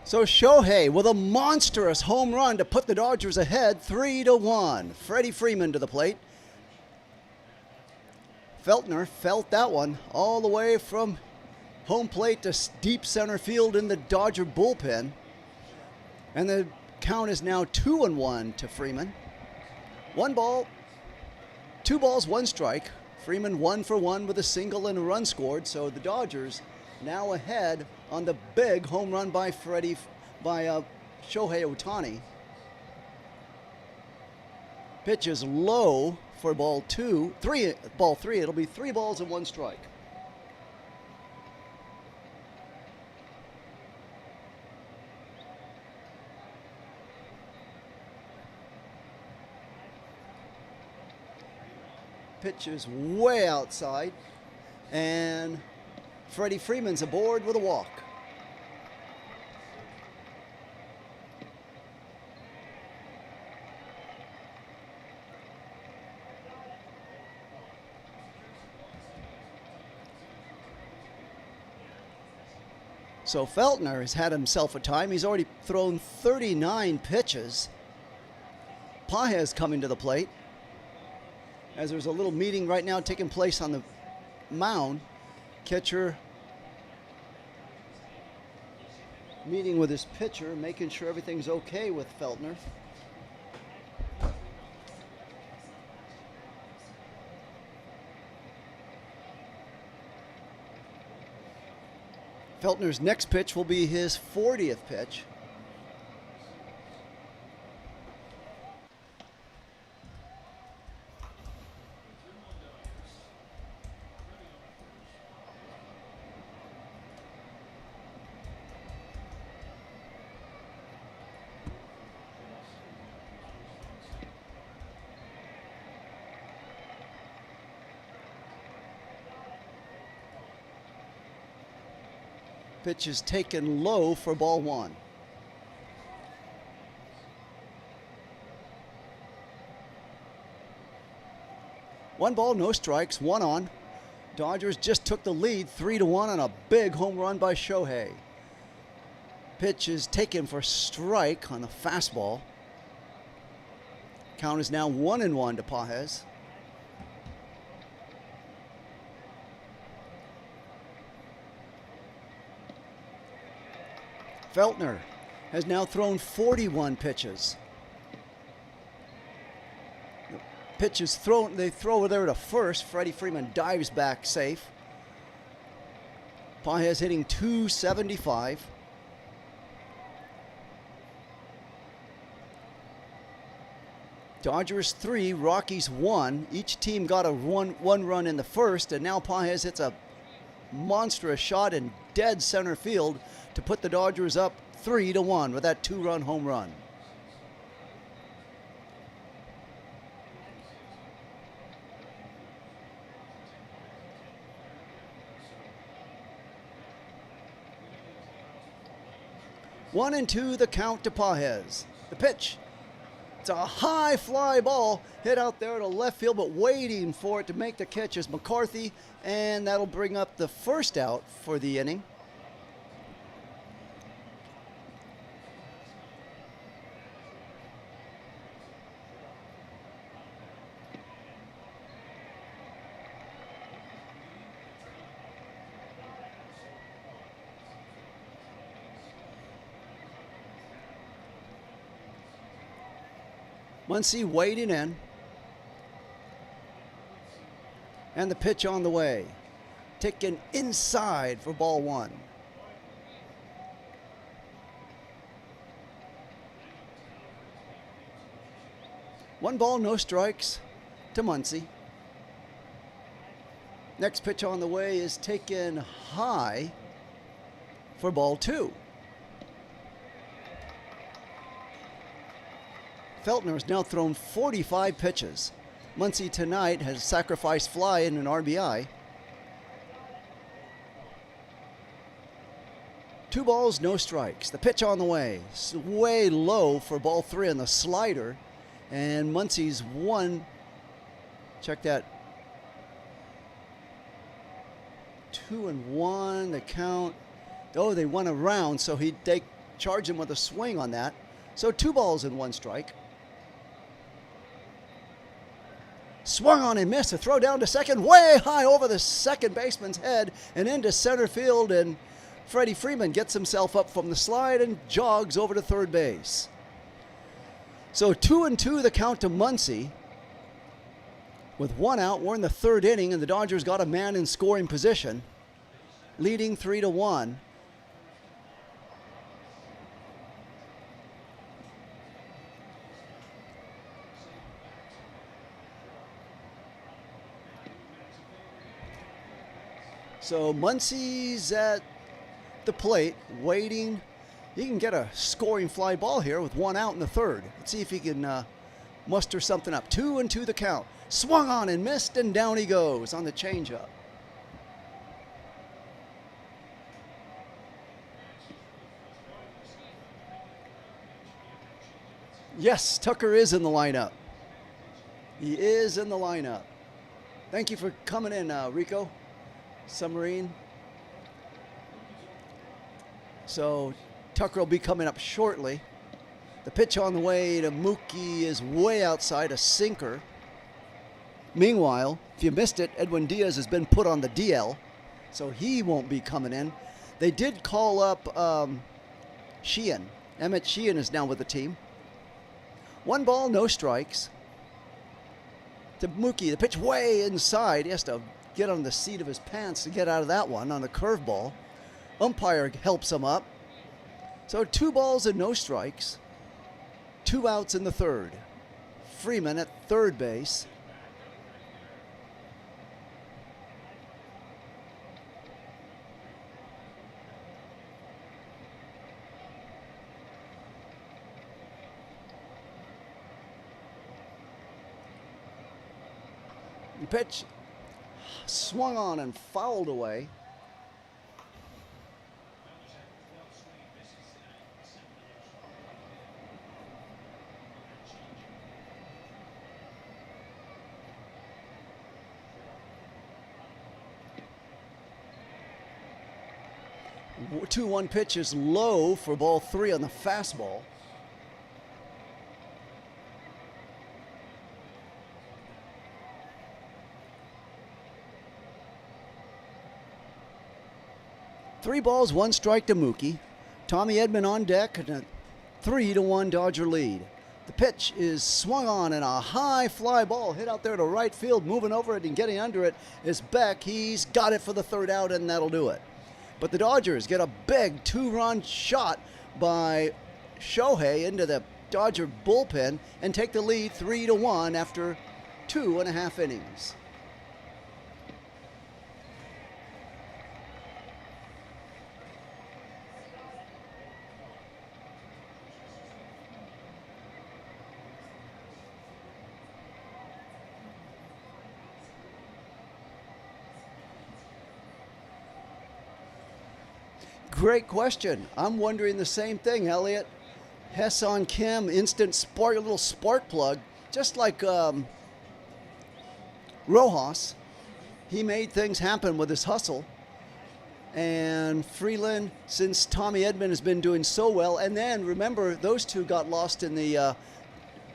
So Shohei with a monstrous home run to put the Dodgers ahead 3-1. Freddie Freeman to the plate. Feltner felt that one all the way from home plate to deep center field in the Dodger bullpen. And the count is now 2-1 to Freeman. 1 ball, 2 balls, 1 strike. Freeman 1 for 1 with a single and a run scored. So the Dodgers now ahead on the big home run by Shohei Ohtani. Pitch is low for ball 3. It'll be 3 balls and 1 strike. Pitch is way outside, and Freddie Freeman's aboard with a walk. So Feltner has had himself a time. He's already thrown 39 pitches. Pages coming to the plate, as there's a little meeting right now taking place on the mound. Catcher meeting with his pitcher, making sure everything's okay with Feltner. Feltner's next pitch will be his 40th pitch. Pitch is taken low for ball 1. One ball, no strikes, 1 on. Dodgers just took the lead 3-1 on a big home run by Shohei. Pitch is taken for strike on the fastball. Count is now 1-1 to Pages. Feltner has now thrown 41 pitches. The pitch is thrown, they throw there to first. Freddie Freeman dives back safe. Pages hitting .275. Dodgers 3, Rockies 1. Each team got a one run in the first, and now Pages hits a monstrous shot in dead center field to put the Dodgers up 3-1 with that 2-run home run. One and two, the count to Pages. The pitch. It's a high fly ball hit out there to left field, but waiting for it to make the catch is McCarthy, and that'll bring up the first out for the inning. Muncy wading in. And the pitch on the way. Taken inside for ball 1. One ball, no strikes to Muncy. Next pitch on the way is taken high for ball 2. Feltner has now thrown 45 pitches. Muncy tonight has sacrificed fly in an RBI. 2 balls, no strikes. The pitch on the way. It's way low for ball 3 on the slider. And Muncy's one. Check that. 2-1, the count. Oh, they won a round, so they charge him with a swing on that. So 2 balls and 1 strike. Swung on and missed. A throw down to second, way high over the second baseman's head and into center field. And Freddie Freeman gets himself up from the slide and jogs over to third base. So 2-2 the count to Muncy. With 1 out, we're in the 3rd inning, and the Dodgers got a man in scoring position, leading 3-1. So Muncy's at the plate, waiting. He can get a scoring fly ball here with 1 out in the 3rd. Let's see if he can muster something up. 2-2 the count. Swung on and missed, and down he goes on the changeup. Yes, Tucker is in the lineup. He is in the lineup. Thank you for coming in, Rico. Submarine. So Tucker will be coming up shortly. The pitch on the way to Mookie is way outside, a sinker. Meanwhile, if you missed it, Edwin Diaz has been put on the DL, so he won't be coming in. They did call up Sheehan. Emmett Sheehan is now with the team. 1 ball, no strikes. To Mookie, the pitch way inside. He has to get on the seat of his pants to get out of that one on a curveball. Umpire helps him up. So 2 balls and no strikes. 2 outs in the 3rd. Freeman at third base. The pitch swung on and fouled away. The 2-1 pitch is low for ball 3 on the fastball. Three balls, 1 strike to Mookie. Tommy Edman on deck and a 3-1 Dodger lead. The pitch is swung on and a high fly ball hit out there to right field. Moving over it and getting under it is Beck. He's got it for the 3rd out, and that'll do it. But the Dodgers get a big 2-run shot by Shohei into the Dodger bullpen and take the lead 3-1 after 2.5 innings. Great question. I'm wondering the same thing, Elliot. Hesson Kim, instant spark, a little spark plug, just like Rojas. He made things happen with his hustle. And Freeland, since Tommy Edman has been doing so well, and then remember, those two got lost in the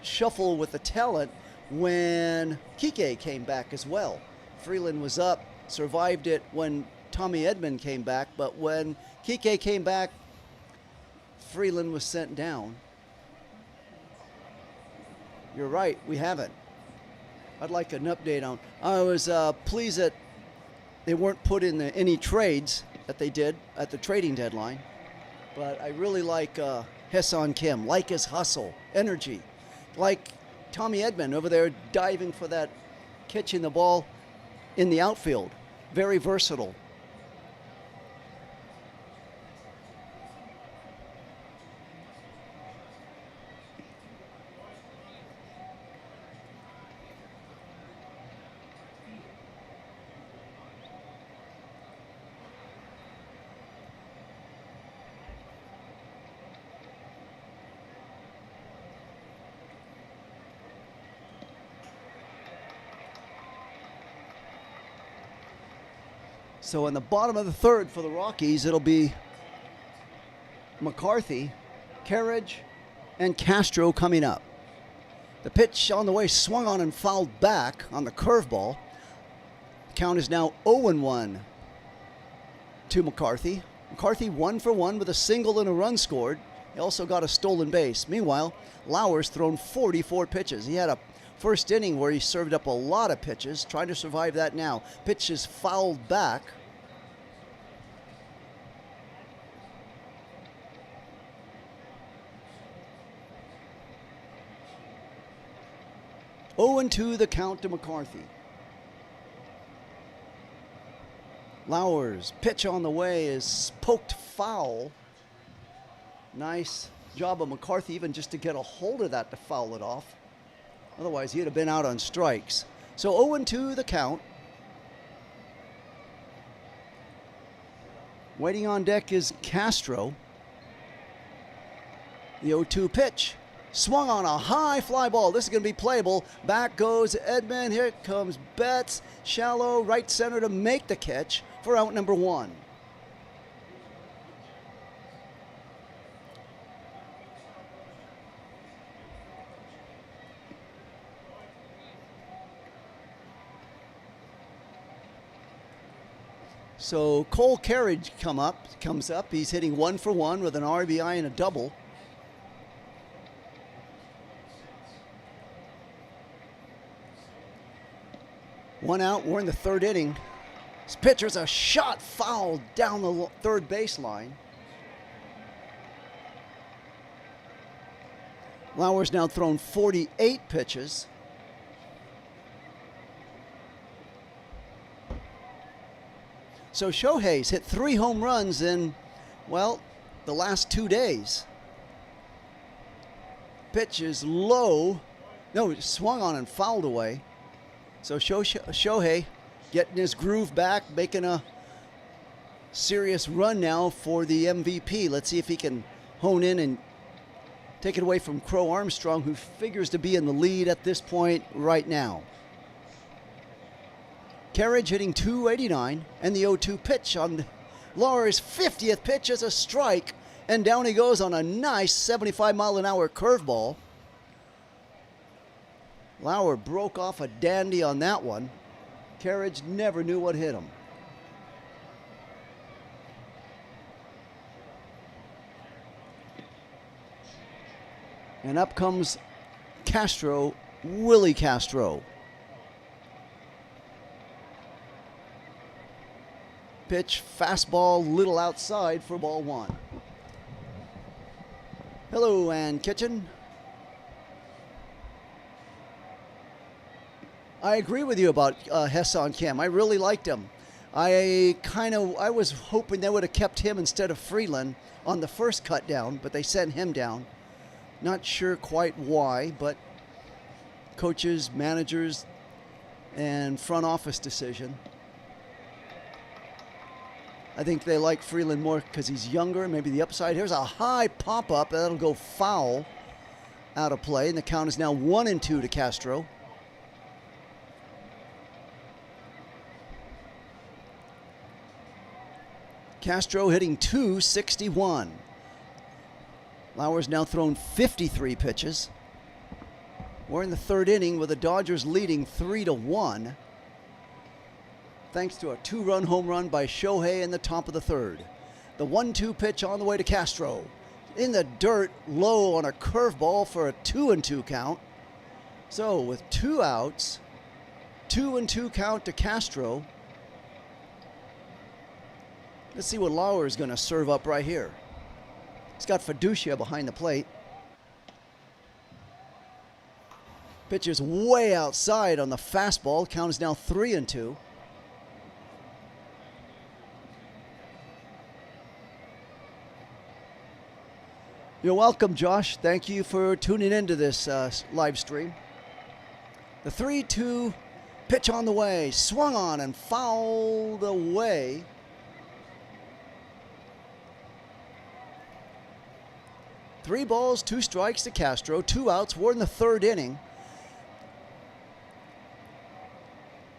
shuffle with the talent when Kike came back as well. Freeland was up, survived it when Tommy Edman came back, but when Kike came back, Freeland was sent down. You're right, we haven't. I'd like an update on. I was pleased that they weren't put in any trades that they did at the trading deadline, but I really like Hesson Kim, like his hustle, energy, like Tommy Edman over there diving for that, catching the ball in the outfield. Very versatile. So in the bottom of the 3rd for the Rockies, it'll be McCarthy, Carriage, and Castro coming up. The pitch on the way swung on and fouled back on the curveball. The count is now 0-1 to McCarthy. McCarthy 1 for 1 with a single and a run scored. He also got a stolen base. Meanwhile, Lauer's thrown 44 pitches. He had a first inning where he served up a lot of pitches, trying to survive that now. Pitch is fouled back. Oh, 0-2 the count to McCarthy. Lauer's pitch on the way is poked foul. Nice job of McCarthy even just to get a hold of that to foul it off. Otherwise, he'd have been out on strikes. So 0-2 the count. Waiting on deck is Castro. The 0-2 pitch. Swung on a high fly ball. This is going to be playable. Back goes Edman. Here comes Betts. Shallow right center to make the catch for out number 1. So Cole Carriage comes up. He's hitting 1 for 1 with an RBI and a double. One out, we're in the third inning. This pitcher's a shot foul down the third baseline. Lauer's now thrown 48 pitches. So Shohei's hit 3 home runs in, well, the last 2 days. Pitch is low. No, it swung on and fouled away. So Shohei getting his groove back, making a serious run now for the MVP. Let's see if he can hone in and take it away from Crow Armstrong, who figures to be in the lead at this point right now. Carriage hitting 289, and the 0-2 pitch on Lauer's 50th pitch is a strike, and down he goes on a nice 75-mile-an-hour curveball. Lauer broke off a dandy on that one. Carriage never knew what hit him. And up comes Castro, Willie Castro. Pitch, fastball, little outside for ball 1. Hello, Ann Kitchen. I agree with you about Hassan Kim. I really liked him. I was hoping they would have kept him instead of Freeland on the first cut down, but they sent him down. Not sure quite why, but coaches, managers, and front office decision. I think they like Freeland more because he's younger, maybe the upside. Here's a high pop-up. That'll go foul out of play, and the count is now 1-2 to Castro. Castro hitting 261. Lauer's now thrown 53 pitches. We're in the third inning with the Dodgers leading 3-1. Thanks to a 2-run home run by Shohei in the top of the third. The 1-2 pitch on the way to Castro. In the dirt, low on a curveball for a 2-2 count. So with 2 outs, 2-2 count to Castro. Let's see what Lauer is going to serve up right here. He's got Fiducia behind the plate. Pitch is way outside on the fastball. Count is now 3-2. You're welcome, Josh. Thank you for tuning into this live stream. The 3-2 pitch on the way. Swung on and fouled away. Three balls, 2 strikes to Castro, 2 outs. We're in the third inning.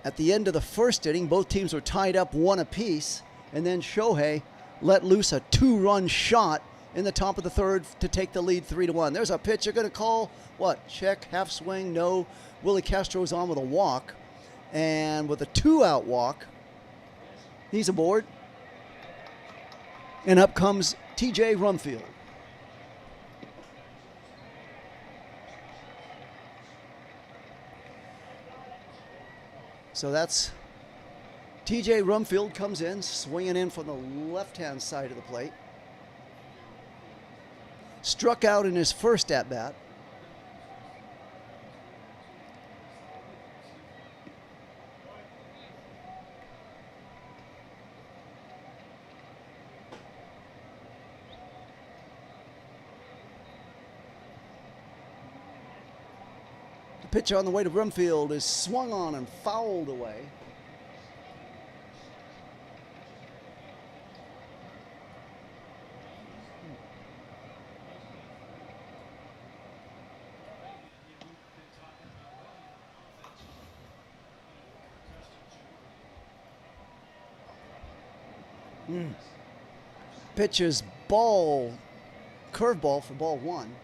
At the end of the first inning, both teams were tied up 1 apiece, and then Shohei let loose a 2-run shot in the top of the third to take the lead 3-1. There's a pitch you're going to call. What? Check, half swing, no. Willie Castro's on with a walk. And with a 2-out walk, he's aboard. And up comes TJ Rumfield. So that's TJ Rumfield comes in, swinging in from the left-hand side of the plate. Struck out in his first at-bat. The pitcher on the way to Rumfield is swung on and fouled away. Pitcher's ball, curveball for ball one.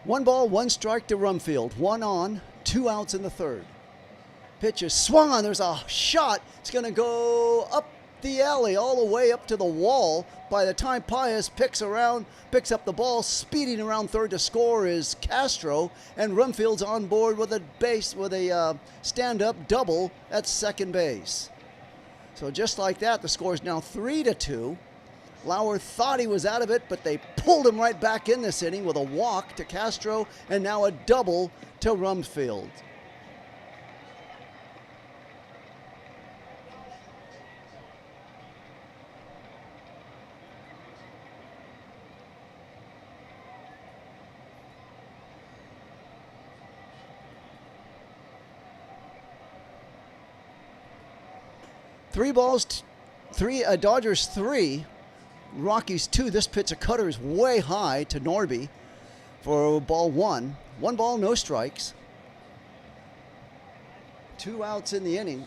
One ball, one strike to Rumfield. 1 on, 2 outs in the third. Pitch is swung on. There's a shot. It's going to go up the alley all the way up to the wall. By the time Pius picks up the ball, speeding around third to score is Castro, and Rumfield's on board with a stand-up double at second base. So just like that, the score is now 3-2. Lauer thought he was out of it, but they pulled him right back in this inning with a walk to Castro and now a double to Rumfield. Dodgers 3, Rockies 2. This pitch, a cutter, is way high to Norby for ball 1. 1 ball, no strikes. 2 outs in the inning.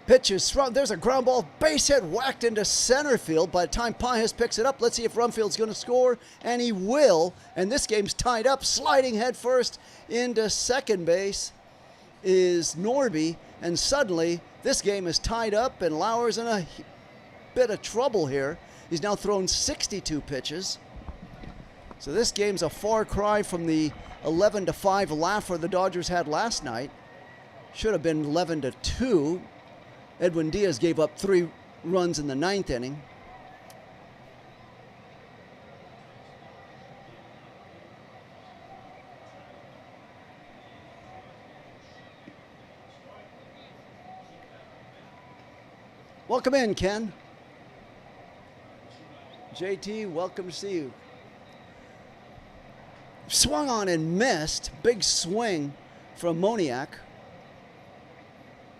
Pitch is thrown. There's a ground ball, base hit, whacked into center field. By the time Pius picks it up, let's see if Rumfield's going to score, and he will. And this game's tied up. Sliding head first into second base is Norby, and suddenly this game is tied up, and Lauer's in a bit of trouble here. He's now thrown 62 pitches. So this game's a far cry from the 11-5 laugher the Dodgers had last night. Should have been 11-2. Edwin Diaz gave up 3 runs in the 9th inning. Welcome in, Ken. JT, welcome to see you. Swung on and missed. Big swing from Moniak.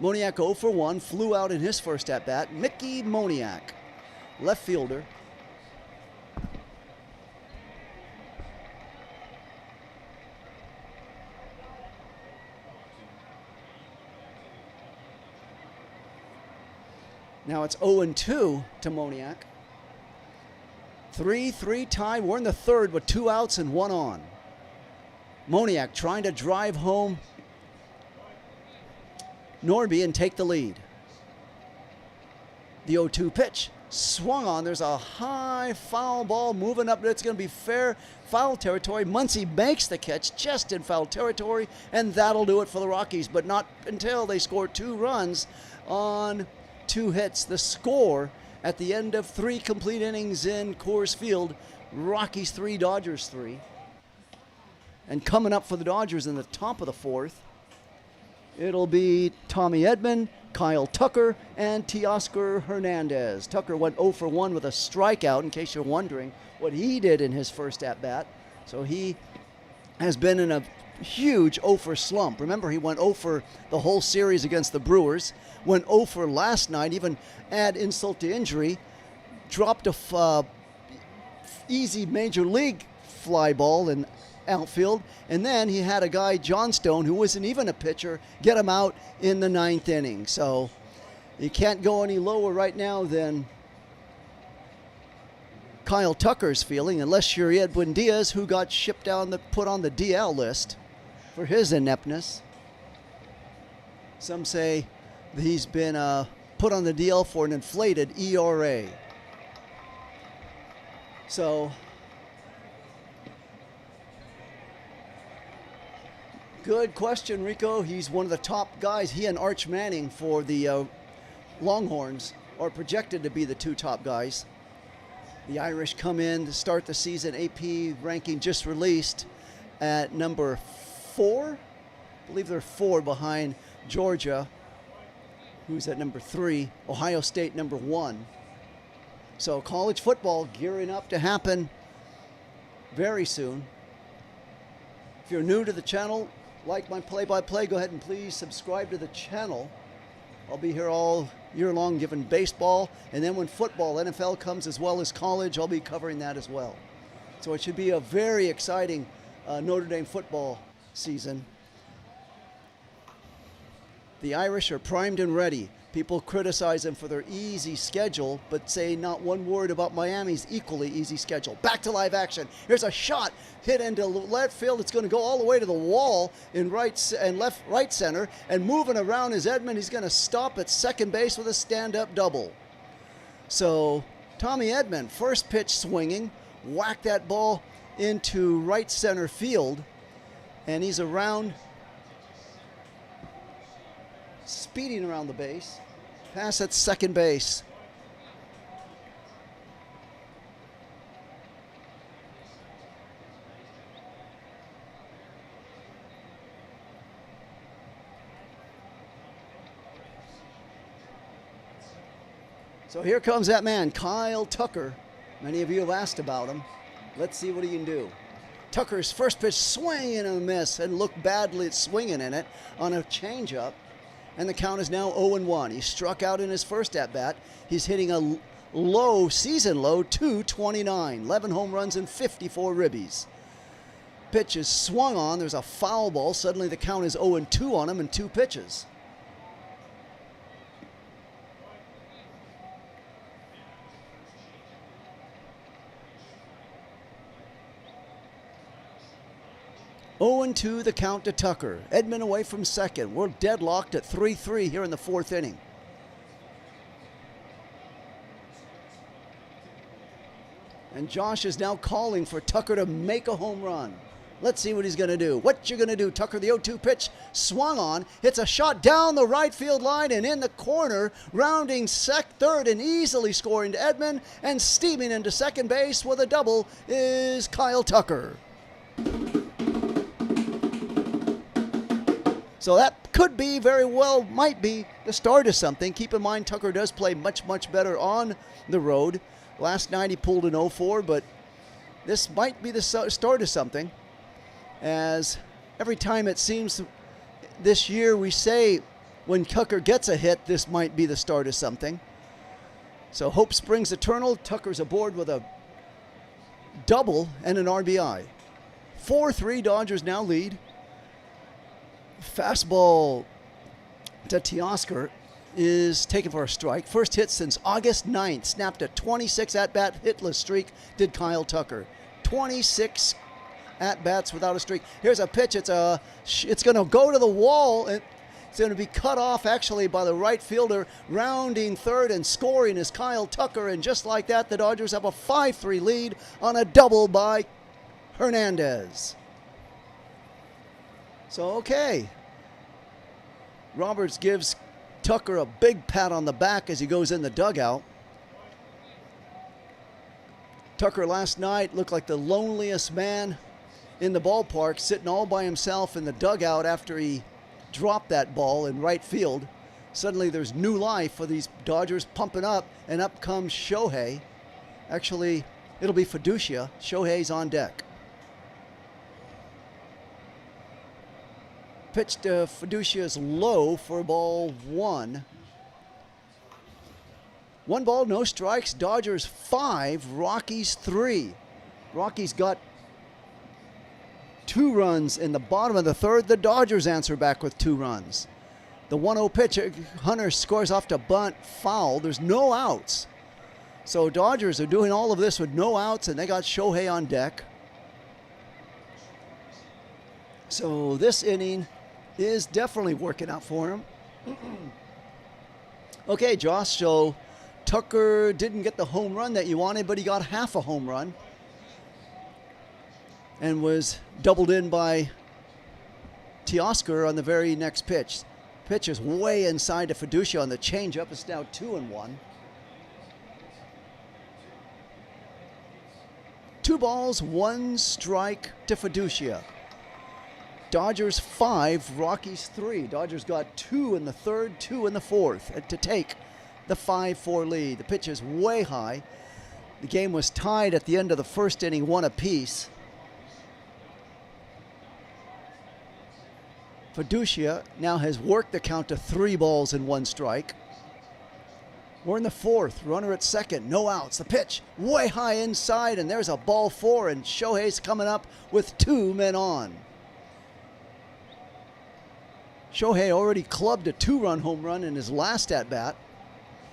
Moniak 0 for 1, flew out in his first at-bat. Mickey Moniak, left fielder. Now it's 0-2 to Moniak. 3-3 tie. We're in the third with 2 outs and 1 on. Moniak trying to drive home Norby and take the lead. The 0-2 pitch swung on. There's a high foul ball moving up. It's going to be fair foul territory. Muncy makes the catch just in foul territory, and that'll do it for the Rockies, but not until they score 2 runs on 2 hits. The score at the end of 3 complete innings in Coors Field, Rockies 3, Dodgers 3. And coming up for the Dodgers in the top of the 4th, it'll be Tommy Edman, Kyle Tucker, and Teoscar Hernandez. Tucker went 0 for 1 with a strikeout, in case you're wondering what he did in his first at-bat. So he has been in a huge 0 for slump. Remember, he went 0 for the whole series against the Brewers, went 0 for last night, even add insult to injury, dropped a easy major league fly ball in outfield, and then he had a guy, Johnstone, who wasn't even a pitcher, get him out in the 9th inning. So you can't go any lower right now than Kyle Tucker's feeling, unless you're Edwin Diaz, who got put on the DL list for his ineptness. Some say that he's been put on the DL for an inflated ERA. So, good question, Rico. He's one of the top guys. He and Arch Manning for the Longhorns are projected to be the 2 top guys. The Irish come in to start the season. AP ranking just released at number 4. I believe they're 4 behind Georgia, who's at number 3. Ohio State number 1. So college football gearing up to happen very soon. If you're new to the channel, like my play-by-play, go ahead and please subscribe to the channel. I'll be here all year long giving baseball, and then when football, NFL comes as well as college, I'll be covering that as well. So it should be a very exciting Notre Dame football season. The Irish are primed and ready. People criticize them for their easy schedule, but say not one word about Miami's equally easy schedule. Back to live action. Here's a shot hit into left field. It's going to go all the way to the wall in right center, and moving around is Edman. He's going to stop at second base with a stand-up double. So Tommy Edman, first pitch swinging, whacked that ball into right center field, and he's speeding around the base, pass at second base. So here comes that man, Kyle Tucker. Many of you have asked about him. Let's see what he can do. Tucker's first pitch swing and a miss, and looked badly at swinging in it on a changeup. And the count is now 0-1. He struck out in his first at-bat. He's hitting a season low, 229. 11 home runs and 54 ribbies. Pitch is swung on. There's a foul ball. Suddenly the count is 0-2 on him in 2 pitches. Oh and 2 the count to Tucker. Edman away from second. We're deadlocked at 3-3 here in the 4th inning. And Josh is now calling for Tucker to make a home run. Let's see what he's going to do. What you going to do, Tucker? The 0-2 pitch swung on. Hits a shot down the right field line and in the corner, rounding third and easily scoring to Edman, and steaming into second base with a double is Kyle Tucker. So that could be, very well, might be the start of something. Keep in mind, Tucker does play much, much better on the road. Last night he pulled an 0-4, but this might be the start of something. As every time it seems this year we say when Tucker gets a hit, this might be the start of something. So hope springs eternal. Tucker's aboard with a double and an RBI. 4-3, Dodgers now lead. Fastball to Teoscar is taken for a strike. First hit since August 9th. Snapped a 26 at-bat hitless streak, did Kyle Tucker. 26 at-bats without a streak. Here's a pitch. It's going to go to the wall. It's going to be cut off actually by the right fielder. Rounding third and scoring is Kyle Tucker. And just like that, the Dodgers have a 5-3 lead on a double by Hernandez. So, okay. Roberts gives Tucker a big pat on the back as he goes in the dugout. Tucker last night looked like the loneliest man in the ballpark, sitting all by himself in the dugout after he dropped that ball in right field. Suddenly there's new life for these Dodgers pumping up, and up comes Shohei. Actually, it'll be Fiducia. Shohei's on deck. Pitch to Fiducia's low for ball 1. 1 ball, no strikes. Dodgers 5, Rockies 3. Rockies got 2 runs in the bottom of the third. The Dodgers answer back with 2 runs. The 1-0 pitch, Hunter scores off to bunt, foul. There's no outs. So Dodgers are doing all of this with no outs, and they got Shohei on deck. So this inning is definitely working out for him. Okay, Josh, so Tucker didn't get the home run that you wanted, but he got half a home run and was doubled in by Teoscar on the very next pitch. Pitch is way inside to Fiducia on the changeup. It's now 2-1. 2 balls, 1 strike to Fiducia. Dodgers 5, Rockies 3. Dodgers got 2 in the third, 2 in the fourth to take the 5-4 lead. The pitch is way high. The game was tied at the end of the first inning, 1 apiece. Fiducia now has worked the count to 3 balls and 1 strike. We're in the fourth, runner at second, no outs. The pitch way high inside, and there's a ball 4, and Shohei's coming up with 2 men on. Shohei already clubbed a 2-run home run in his last at-bat.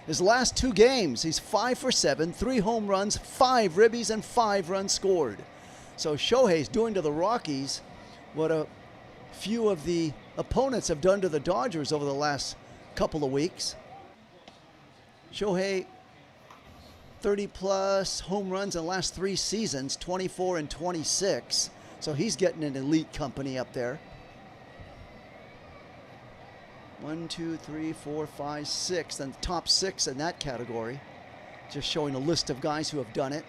His last 2 games, he's 5 for 7, 3 home runs, 5 ribbies, and 5 runs scored. So Shohei's doing to the Rockies what a few of the opponents have done to the Dodgers over the last couple of weeks. Shohei, 30-plus home runs in the last 3 seasons, 24 and 26. So he's getting an elite company up there. 1, 2, 3, 4, 5, 6, and top 6 in that category. Just showing a list of guys who have done it.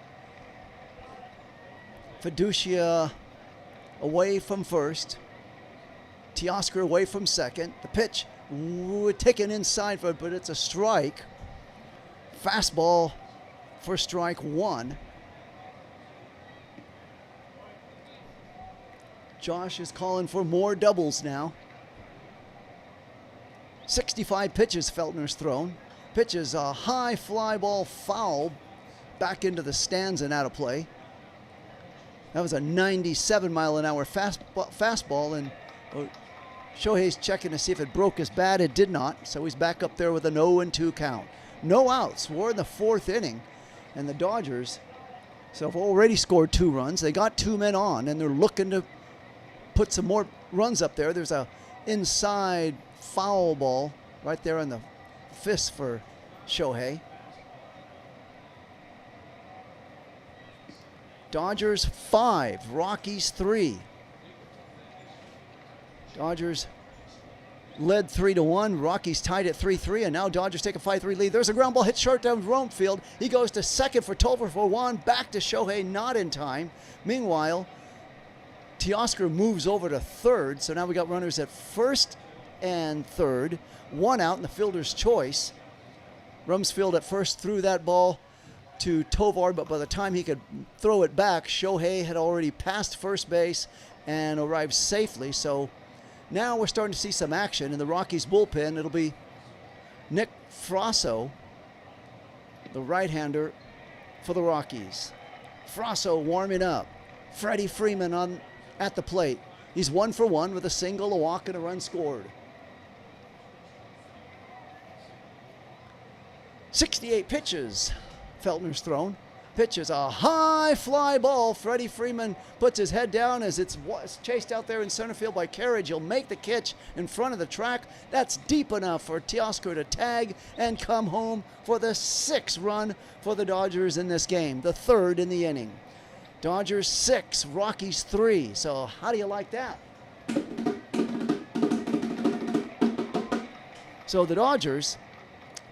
Fiducia away from first. Teoscar away from second. The pitch taken inside, but it's a strike. Fastball for strike 1. Josh is calling for more doubles now. 65 pitches Feltner's thrown. Pitch is a high fly ball foul back into the stands and out of play. That was a 97-mile-an-hour fastball, and Shohei's checking to see if it broke his bat. It did not, so he's back up there with an 0-2 count. No outs. We're in the 4th inning, and the Dodgers have already scored 2 runs. They got 2 men on, and they're looking to put some more runs up there. There's a inside foul ball right there on the fist for Shohei. Dodgers 5, Rockies 3. Dodgers led 3-1. Rockies tied at 3-3, and now Dodgers take a 5-3 lead. There's a ground ball hit short down Rome Field. He goes to second for Tolver for 1. Back to Shohei, not in time. Meanwhile, Teoscar moves over to third, so now we got runners at first and third. 1 out in the fielder's choice. Rumsfeld at first threw that ball to Tovar, but by the time he could throw it back, Shohei had already passed first base and arrived safely. So now we're starting to see some action in the Rockies bullpen. It'll be Nick Frasso, the right-hander for the Rockies. Frasso warming up. Freddie Freeman at the plate. He's 1 for 1 with a single, a walk, and a run scored. 68 pitches Feltner's thrown. Pitch is a high fly ball. Freddie Freeman puts his head down as it's chased out there in center field by Carriage. He'll make the catch in front of the track. That's deep enough for Teoscar to tag and come home for the 6th run for the Dodgers in this game, the 3rd in the inning. Dodgers 6, Rockies 3. So how do you like that? So the Dodgers,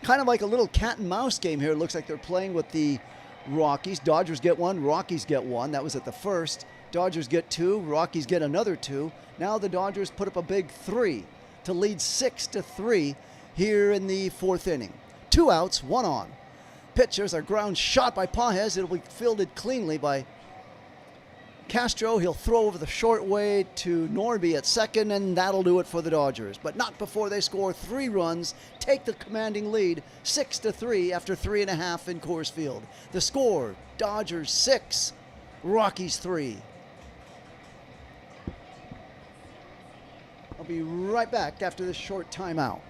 kind of like a little cat and mouse game here. It looks like they're playing with the Rockies. Dodgers get 1, Rockies get 1. That was at the first. Dodgers get 2, Rockies get another 2. Now the Dodgers put up a big 3 to lead 6-3 here in the 4th inning. 2 outs, 1 on. Pitch, there's a ground shot by Pages. It'll be fielded cleanly by Castro, he'll throw over the short way to Norby at second, and that'll do it for the Dodgers. But not before they score 3 runs, take the commanding lead 6-3 after 3.5 in Coors Field. The score, Dodgers 6, Rockies 3. I'll be right back after this short timeout.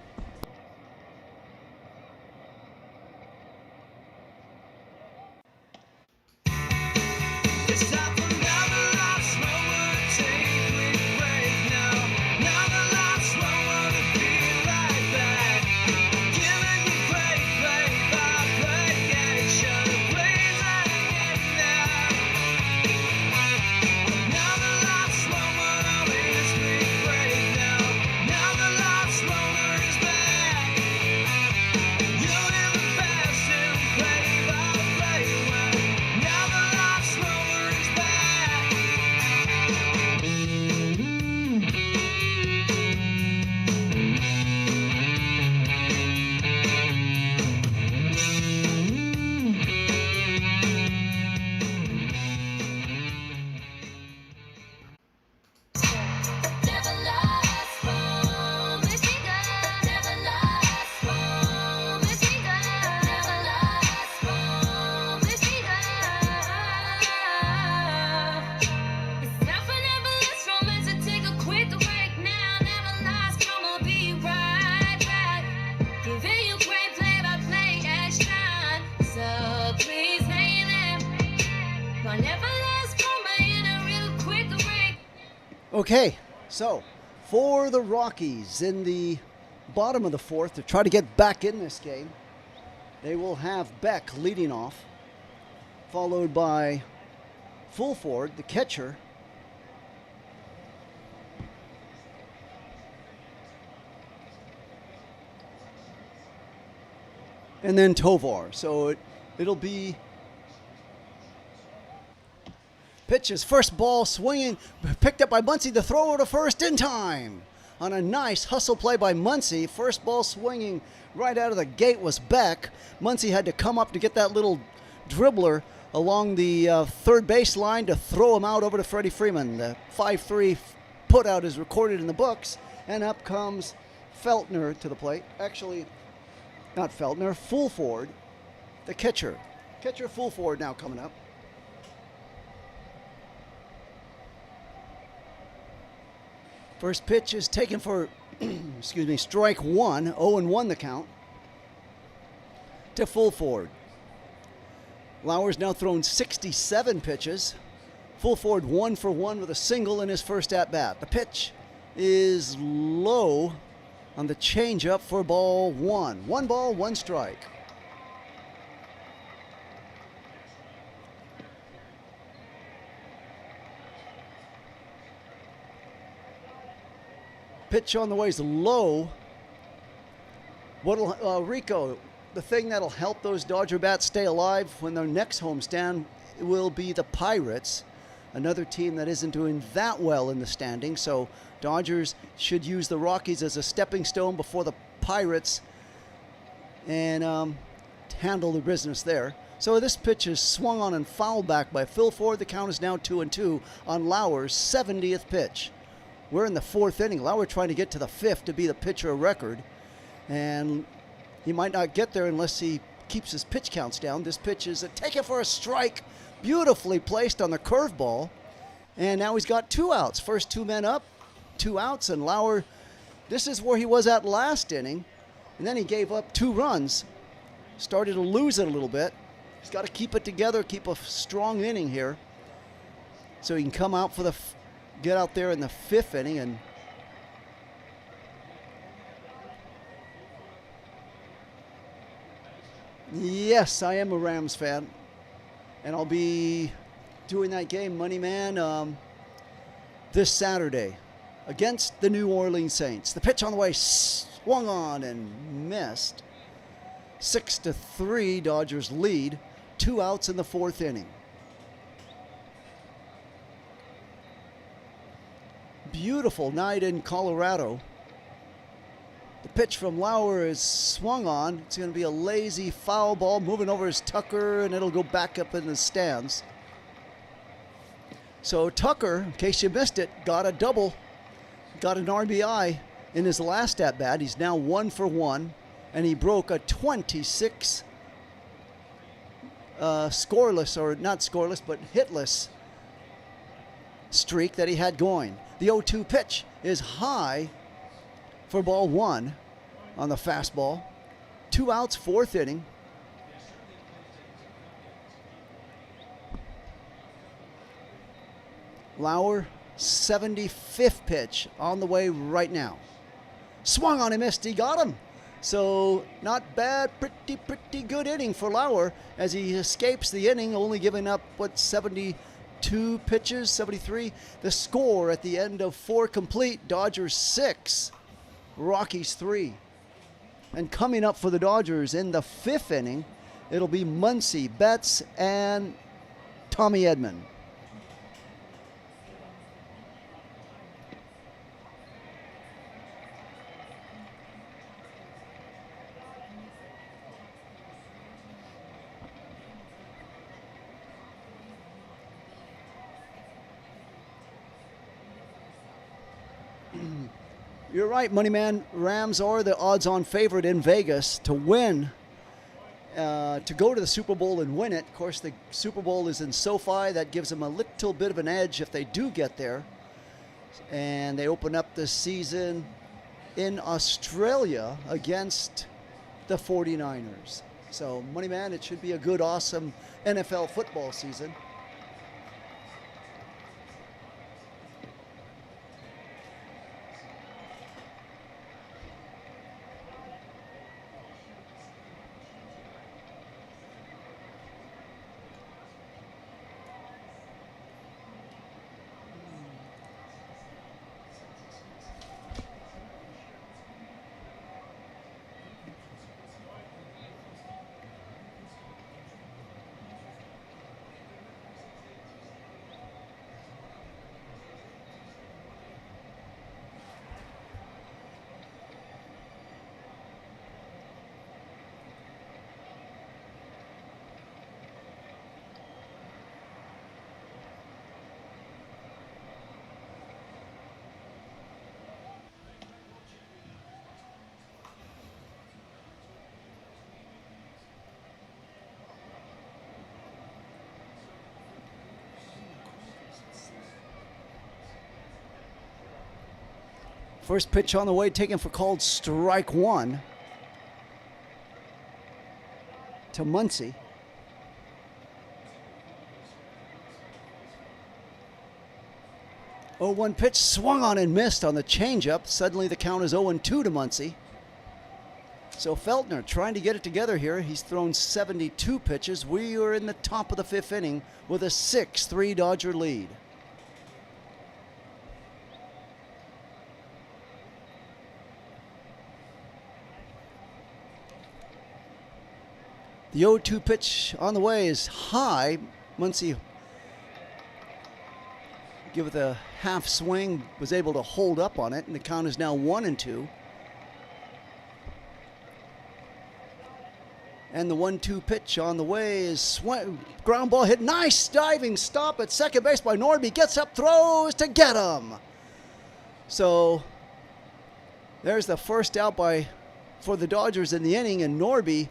Okay, so for the Rockies in the bottom of the fourth to try to get back in this game, they will have Beck leading off, followed by Fulford, the catcher, and then Tovar. So it'll be pitches, first ball swinging, picked up by Muncy, the throw to first in time. On a nice hustle play by Muncy, first ball swinging right out of the gate was Beck. Muncy had to come up to get that little dribbler along the third base line to throw him out over to Freddie Freeman. The 5-3 put out is recorded in the books, and up comes Feltner to the plate. Actually, not Feltner, Fulford, the catcher. Catcher Fulford now coming up. First pitch is taken for, strike 1, 0-1 the count, to Fulford. Lauer's now thrown 67 pitches. Fulford 1 for 1 with a single in his first at-bat. The pitch is low on the changeup for ball 1. 1 ball, 1 strike. Pitch on the way is low. Rico, the thing that'll help those Dodger bats stay alive when their next homestand will be the Pirates, another team that isn't doing that well in the standing. So Dodgers should use the Rockies as a stepping stone before the Pirates and handle the business there. So this pitch is swung on and fouled back by Fulford. The count is now 2-2 on Lauer's 70th pitch. We're in the 4th inning. Lauer trying to get to the 5th to be the pitcher of record. And he might not get there unless he keeps his pitch counts down. This pitch is taken for a strike. Beautifully placed on the curveball. And now he's got 2 outs. First 2 men up, 2 outs. And Lauer, this is where he was at last inning. And then he gave up 2 runs. Started to lose it a little bit. He's got to keep it together, keep a strong inning here, so he can come out for the get out there in the 5th inning. And yes, I am a Rams fan, and I'll be doing that game, Money Man, this Saturday against the New Orleans Saints. The pitch on the way swung on and missed. 6-3, Dodgers lead. 2 outs in the 4th inning. Beautiful night in Colorado. The pitch from Lauer is swung on. It's going to be a lazy foul ball moving over his Tucker, and it'll go back up in the stands. So Tucker, in case you missed it, got a double, got an RBI in his last at bat. He's now 1 for 1, and he broke a 26 scoreless, or not scoreless, but hitless streak that he had going. The 0-2 pitch is high for ball 1 on the fastball. 2 outs, 4th inning. Lauer, 75th pitch on the way right now. Swung on and missed. He got him. So not bad, pretty good inning for Lauer as he escapes the inning, only giving up, 72 pitches, 73. The score at the end of 4 complete, Dodgers 6, Rockies 3. And coming up for the Dodgers in the 5th inning, it'll be Muncy, Betts, and Tommy Edman. You're right, Moneyman. Rams are the odds-on favorite in Vegas to win, to go to the Super Bowl and win it. Of course, the Super Bowl is in SoFi. That gives them a little bit of an edge if they do get there. And they open up this season in Australia against the 49ers. So, Moneyman, it should be a good, awesome NFL football season. First pitch on the way, taken for called strike 1 to Muncy. Oh, 1 pitch swung on and missed on the changeup. Suddenly the count is 0-2 to Muncy. So Feltner trying to get it together here. He's thrown 72 pitches. We are in the top of the 5th inning with a 6-3 Dodger lead. The 0-2 pitch on the way is high. Muncy give it a half swing, was able to hold up on it, and the count is now 1-2. And the 1-2 pitch on the way is ground ball hit. Nice diving stop at second base by Norby. Gets up, throws to get him. So there's the first out for the Dodgers in the inning, and Norby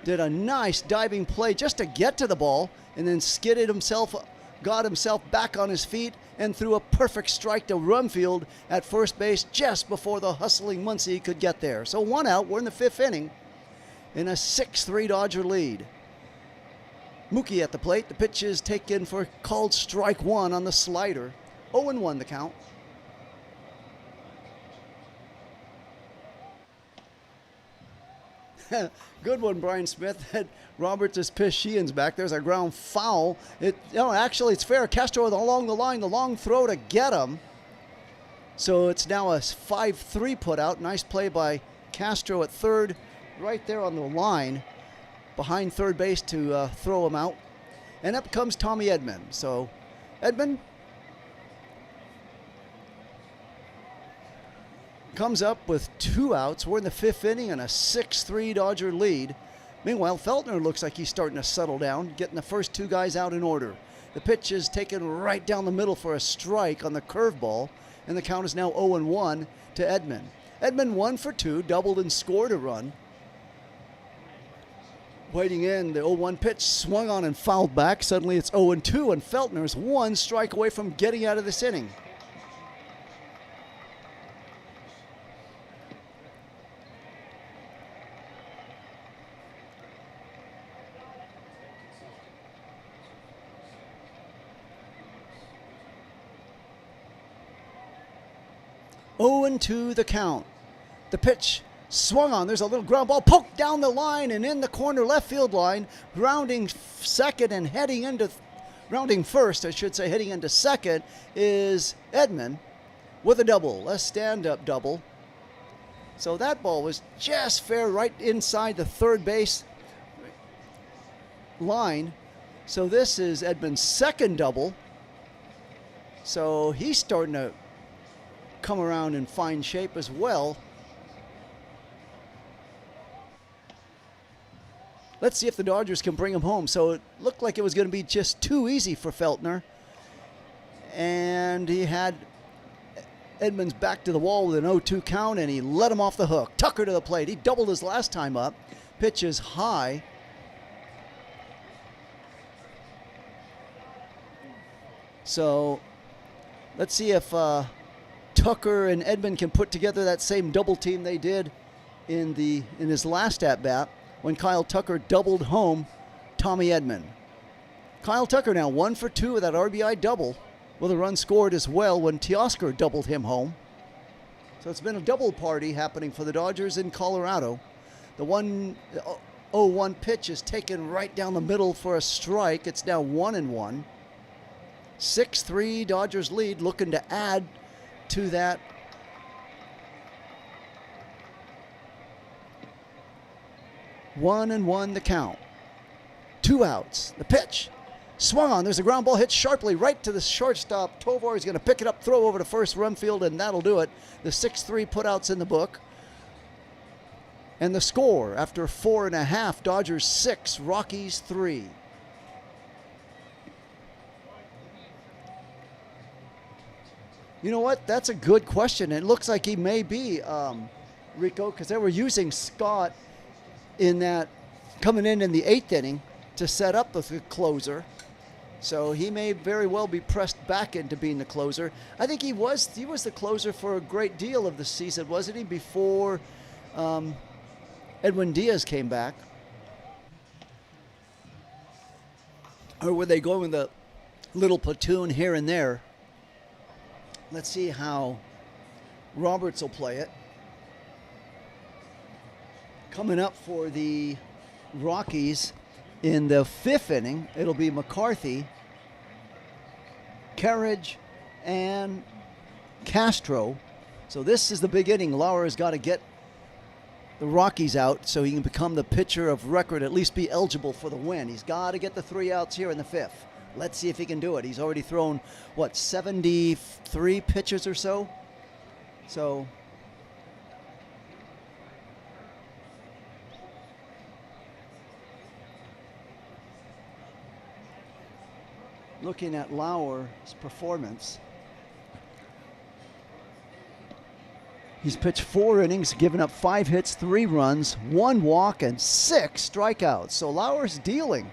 did a nice diving play just to get to the ball and then skidded himself, got himself back on his feet and threw a perfect strike to Rumfield at first base just before the hustling Muncy could get there. So 1 out, we're in the 5th inning in a 6-3 Dodger lead. Mookie at the plate. The pitch is taken for called strike 1 on the slider. 0-1 the count. Good one, Brian Smith. Roberts is pissed Sheehan's back. There's a ground foul. Actually, it's fair. Castro along the line, the long throw to get him. So it's now a 5-3 put out. Nice play by Castro at third, right there on the line, behind third base to throw him out. And up comes Tommy Edman. So Edman comes up with 2 outs. We're in the 5th inning and a 6-3 Dodger lead. Meanwhile, Feltner looks like he's starting to settle down, getting the first 2 guys out in order. The pitch is taken right down the middle for a strike on the curveball, and the count is now 0-1 to Edman. Edman 1 for 2, doubled and scored a run. Waiting in, the 0-1 pitch swung on and fouled back. Suddenly it's 0-2, and Feltner is one strike away from getting out of this inning. Oh, and 2 the count. The pitch swung on. There's a little ground ball poked down the line and in the corner left field line. Rounding second and rounding first, I should say, heading into second is Edman with a double, a stand-up double. So that ball was just fair right inside the third base line. So this is Edman's second double. So he's starting to come around in fine shape as well. Let's see if the Dodgers can bring him home. So it looked like it was going to be just too easy for Feltner. And he had Edman's back to the wall with an 0-2 count, and he let him off the hook. Tucker to the plate. He doubled his last time up. Pitch is high. So let's see if Tucker and Edman can put together that same double team they did in his last at-bat when Kyle Tucker doubled home Tommy Edman. Kyle Tucker now 1 for 2 with that RBI double, with a run scored as well when Teoscar doubled him home. So it's been a double party happening for the Dodgers in Colorado. The 1-0-1 pitch is taken right down the middle for a strike. It's now 1-1. 6-3 Dodgers lead, looking to add to that. One and one the count. 2 outs. The pitch swung on. There's a ground ball hit sharply right to the shortstop. Tovar is going to pick it up, throw over to first run field, and that'll do it. The 6-3 putouts in the book. And the score after 4.5, Dodgers 6, Rockies 3. You know what? That's a good question. It looks like he may be, Rico, because they were using Scott in that, coming in the 8th inning to set up the closer. So he may very well be pressed back into being the closer. I think he was the closer for a great deal of the season, wasn't he, before Edwin Diaz came back? Or were they going with a little platoon here and there? Let's see how Roberts will play it. Coming up for the Rockies in the 5th inning, it'll be McCarthy, Carriage, and Castro. So this is the big inning. Lauer has got to get the Rockies out so he can become the pitcher of record, at least be eligible for the win. He's got to get the 3 outs here in the 5th. Let's see if he can do it. He's already thrown, 73 pitches or so? So looking at Lauer's performance, he's pitched 4 innings, given up 5 hits, 3 runs, 1 walk, and 6 strikeouts. So Lauer's dealing.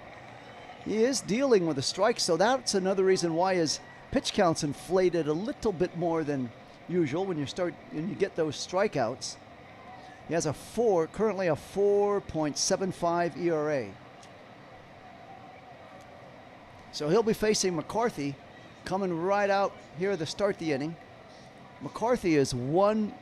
He is dealing with a strike, so that's another reason why his pitch count's inflated a little bit more than usual when you get those strikeouts. He has currently a 4.75 ERA. So he'll be facing McCarthy coming right out here to start the inning. McCarthy is 1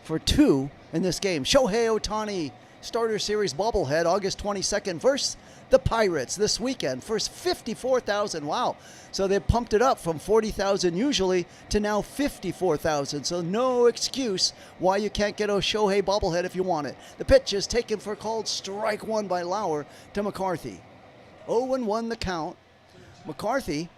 for 2 in this game. Shohei Ohtani, starter series bobblehead, August 22nd versus the Pirates this weekend. First 54,000. Wow. So they pumped it up from 40,000 usually to now 54,000. So no excuse why you can't get a Shohei bobblehead if you want it. The pitch is taken for called strike 1 by Lauer to McCarthy. 0-1 the count. McCarthy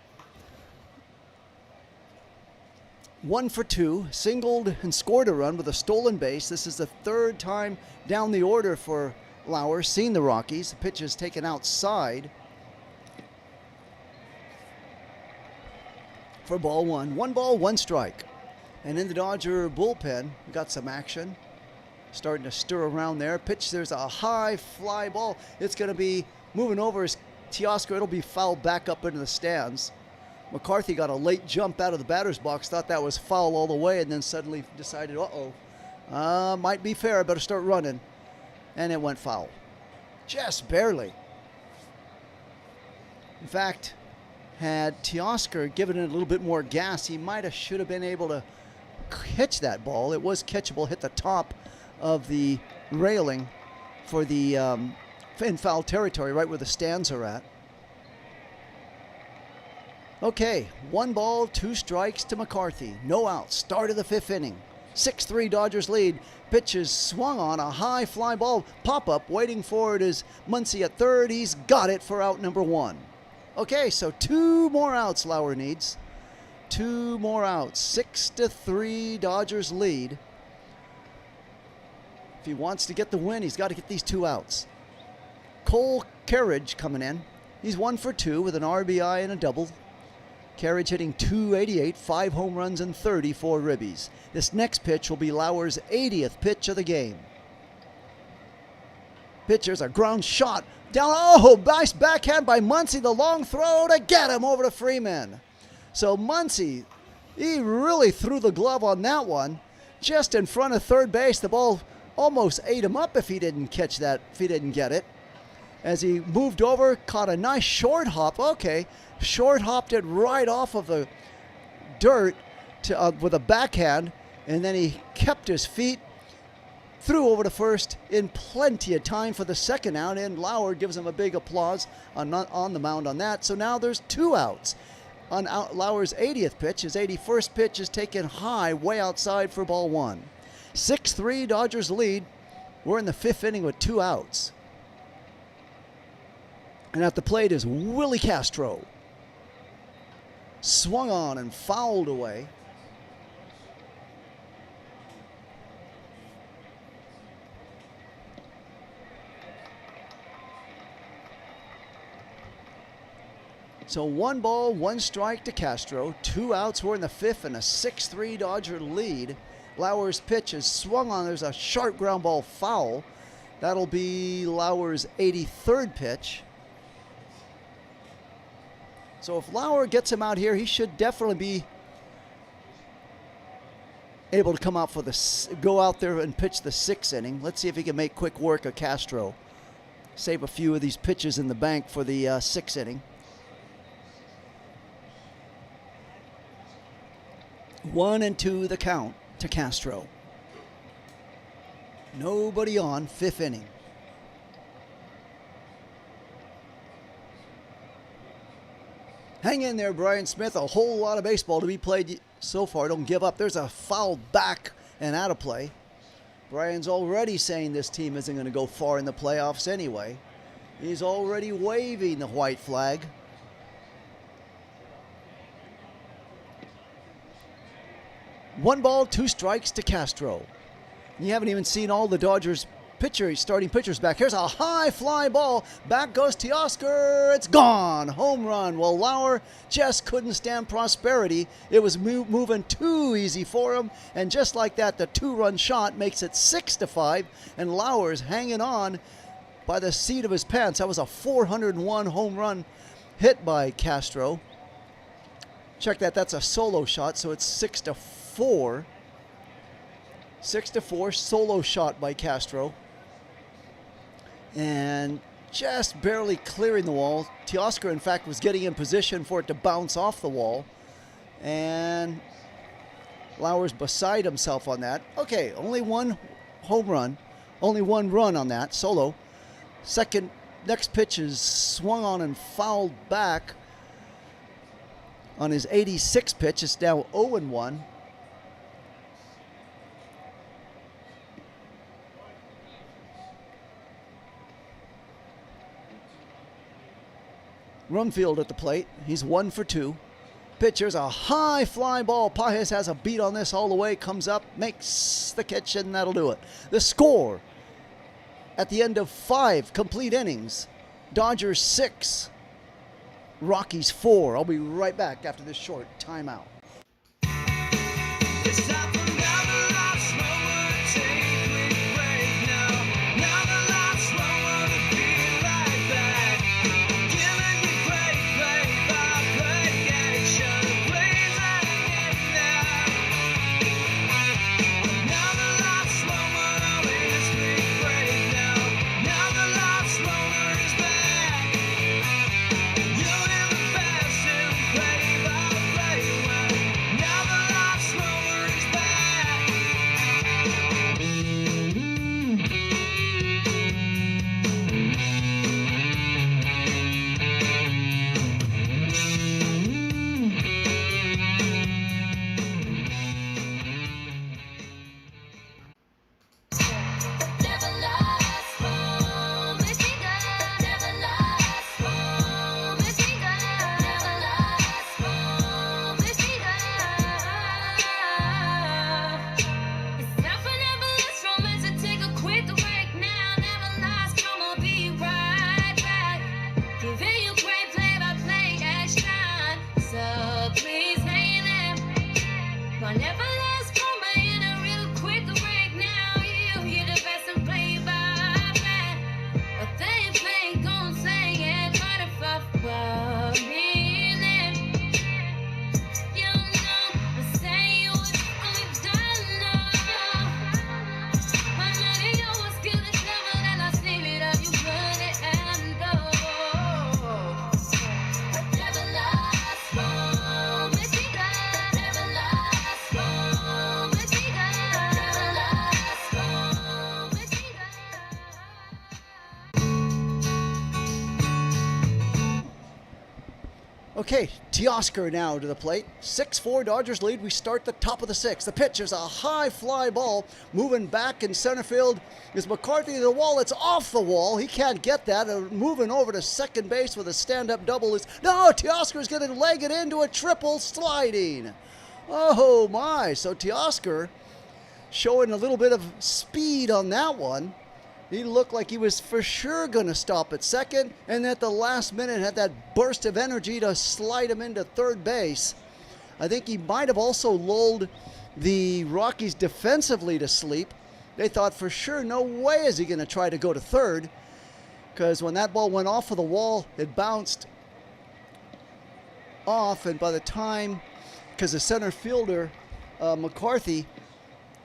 1 for 2, singled and scored a run with a stolen base. This is the 3rd time down the order for Lauer, seen the Rockies. The pitch is taken outside. for ball one. 1 ball, 1 strike. And in the Dodger bullpen, we got some action. Starting to stir around there. Pitch, there's a high fly ball. It's going to be moving over as Teoscar. It'll be fouled back up into the stands. McCarthy got a late jump out of the batter's box, thought that was foul all the way, and then suddenly decided, might be fair, I better start running. And it went foul. Just barely. In fact, had Teoscar given it a little bit more gas, he should have been able to catch that ball. It was catchable, hit the top of the railing for the in foul territory, right where the stands are at. Okay, 1 ball, 2 strikes to McCarthy. No outs. Start of the 5th inning. 6-3 Dodgers lead. Pitch is swung on, a high fly ball. Pop-up, waiting for it is Muncy at third. He's got it for out number 1. Okay, so 2 more outs Lauer needs. 2 more outs. 6-3 Dodgers lead. If he wants to get the win, he's got to get these 2 outs. Cole Carriage coming in. He's 1 for 2 with an RBI and a double. Carriage hitting .288, 5 home runs and 34 ribbies. This next pitch will be Lauer's 80th pitch of the game. Pitcher's a ground shot. Down, nice backhand by Muncy. The long throw to get him over to Freeman. So Muncy, he really threw the glove on that one. Just in front of third base. The ball almost ate him up if he didn't catch that, if he didn't get it. As he moved over, caught a nice short hop. Okay, short hopped it right off of the dirt with a backhand, and then he kept his feet, threw over to first in plenty of time for the second out, and Lauer gives him a big applause on the mound on that. So now there's 2 outs. On Lauer's 80th pitch, his 81st pitch is taken high, way outside for ball 1. 6-3 Dodgers lead. We're in the 5th inning with 2 outs. And at the plate is Willie Castro. Swung on and fouled away. So 1 ball, 1 strike to Castro. 2 outs. We're in the 5th and a 6-3 Dodger lead. Lauer's pitch is swung on. There's a sharp ground ball foul. That'll be Lauer's 83rd pitch. So if Lauer gets him out here, he should definitely be able to come out for go out there and pitch the 6th inning. Let's see if he can make quick work of Castro. Save a few of these pitches in the bank for the 6th inning. 1-2 the count to Castro. Nobody on, 5th inning. Hang in there, Brian Smith. A whole lot of baseball to be played so far. Don't give up. There's a foul back and out of play. Brian's already saying this team isn't going to go far in the playoffs anyway. He's already waving the white flag. One ball, 2 strikes to Castro. You haven't even seen all the Dodgers starting pitchers back. Here's a high fly ball. Back goes Teoscar. It's gone. Home run. Well, Lauer just couldn't stand prosperity. It was moving too easy for him. And just like that, the 2-run shot makes it 6-5. And Lauer's hanging on by the seat of his pants. That was a 401 home run hit by Castro. Check that. That's a solo shot. So it's 6-4. 6-4 solo shot by Castro. And just barely clearing the wall. Teoscar, in fact, was getting in position for it to bounce off the wall. And Lauer's beside himself on that. Okay, only 1 home run. Only 1 run on that, solo. Next pitch is swung on and fouled back on his 86th pitch. It's now 0-1. Rumfield at the plate. He's 1 for 2. Pitcher's a high fly ball. Pages has a beat on this all the way. Comes up, makes the catch, and that'll do it. The score at the end of 5 complete innings. Dodgers 6. Rockies 4. I'll be right back after this short timeout. Okay, Teoscar now to the plate. 6-4 Dodgers lead. We start the top of the sixth. The pitch is a high fly ball moving back in center field. Is McCarthy to the wall? It's off the wall. He can't get that. Moving over to second base with a stand-up double is... No, Teoscar's going to leg it into a triple sliding. Oh my, so Teoscar showing a little bit of speed on that one. He looked like he was for sure going to stop at second, and at the last minute had that burst of energy to slide him into third base. I think he might have also lulled the Rockies defensively to sleep. They thought for sure, no way is he going to try to go to third, because when that ball went off of the wall, it bounced off, and by the time, because the center fielder, McCarthy,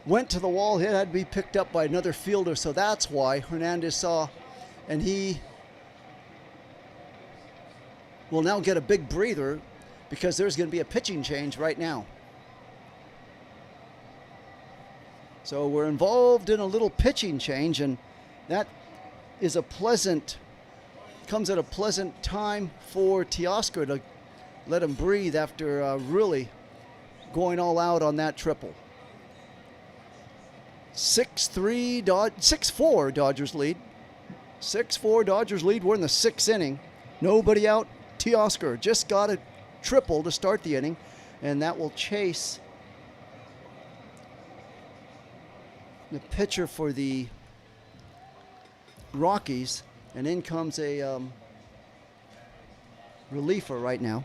went to the wall, it had to be picked up by another fielder, so that's why Hernandez saw, and he will now get a big breather because there's going to be a pitching change right now. So we're involved in a little pitching change, and that is comes at a pleasant time for Teoscar to let him breathe after really going all out on that triple. 6-4 Dodgers lead. 6-4 Dodgers lead. We're in the sixth inning. Nobody out. Teoscar just got a triple to start the inning, and that will chase the pitcher for the Rockies, and in comes a reliever right now.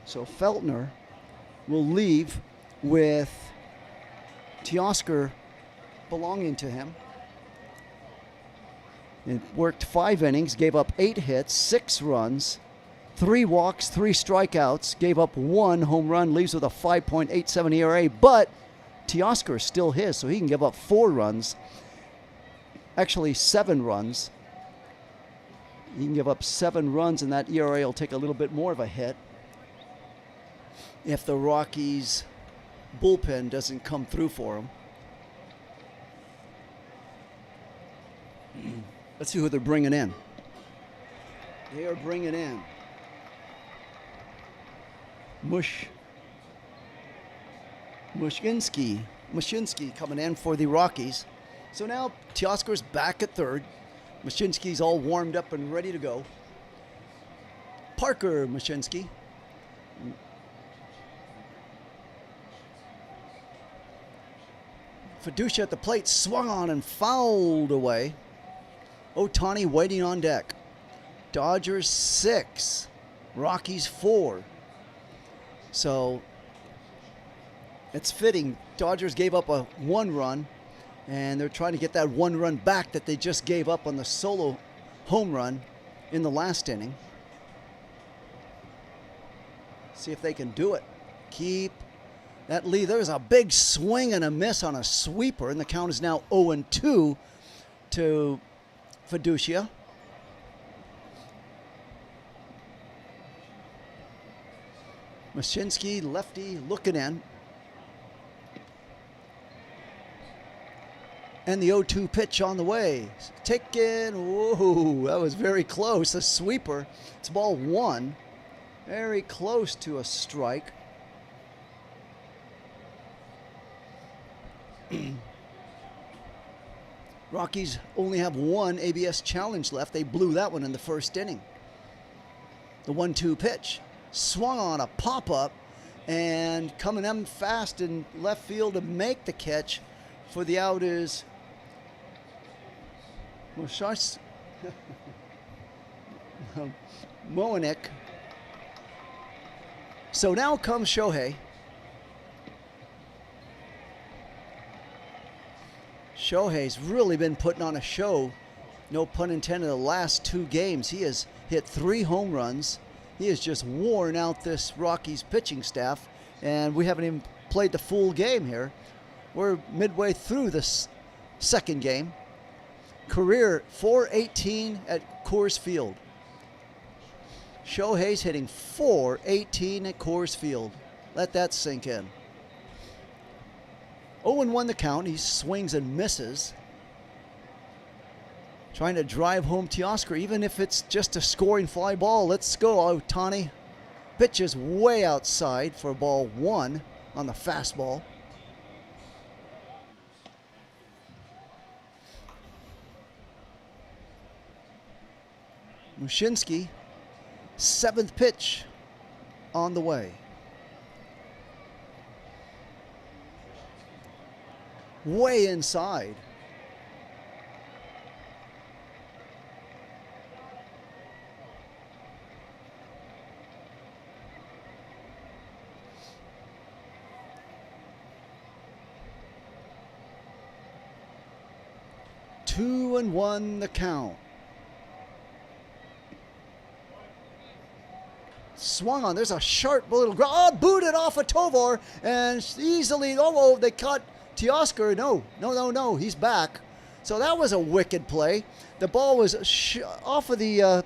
So Feltner will leave with Teoscar belonging to him. It worked 5 innings, gave up 8 hits, 6 runs, 3 walks, 3 strikeouts, gave up 1 home run, leaves with a 5.87 ERA, but Teoscar is still his, so he can give up 4 runs. Actually, 7 runs. He can give up 7 runs, and that ERA will take a little bit more of a hit if the Rockies bullpen doesn't come through for him. Let's see who they're bringing in. They are bringing in Mushinski coming in for the Rockies. So now Teoscar's back at third. Mushinski's all warmed up and ready to go. Parker Mushinski. Fiducia at the plate, swung on and fouled away. Ohtani waiting on deck. Dodgers 6, Rockies 4. So it's fitting. Dodgers gave up a 1 run, and they're trying to get that 1 run back that they just gave up on the solo home run in the last inning. See if they can do it. Keep that lead. There's a big swing and a miss on a sweeper, and the count is now 0-2 to Fiducia. Mashinsky, lefty, looking in. And the 0-2 pitch on the way. Taken. Whoa, that was very close. A sweeper. It's ball 1. Very close to a strike. Rockies only have 1 ABS challenge left. They blew that one in the first inning. The 1-2 pitch. Swung on a pop-up and coming in fast in left field to make the catch for the out is Moenick. So now comes Shohei. Shohei's really been putting on a show, no pun intended, the last 2 games. He has hit 3 home runs. He has just worn out this Rockies pitching staff, and we haven't even played the full game here. We're midway through this second game. Career .418 at Coors Field. Shohei's hitting .418 at Coors Field. Let that sink in. 0-1 the count. He swings and misses. Trying to drive home Teoscar, even if it's just a scoring fly ball. Let's go, Ohtani. Pitches way outside for ball 1 on the fastball. Mushinski, 7th pitch on the way. Way inside. Two and one the count. Swung on. There's a sharp little ground. Oh, booted off of Tovar and easily. Oh, they caught Teoscar. No. He's back. So that was a wicked play. The ball was off of the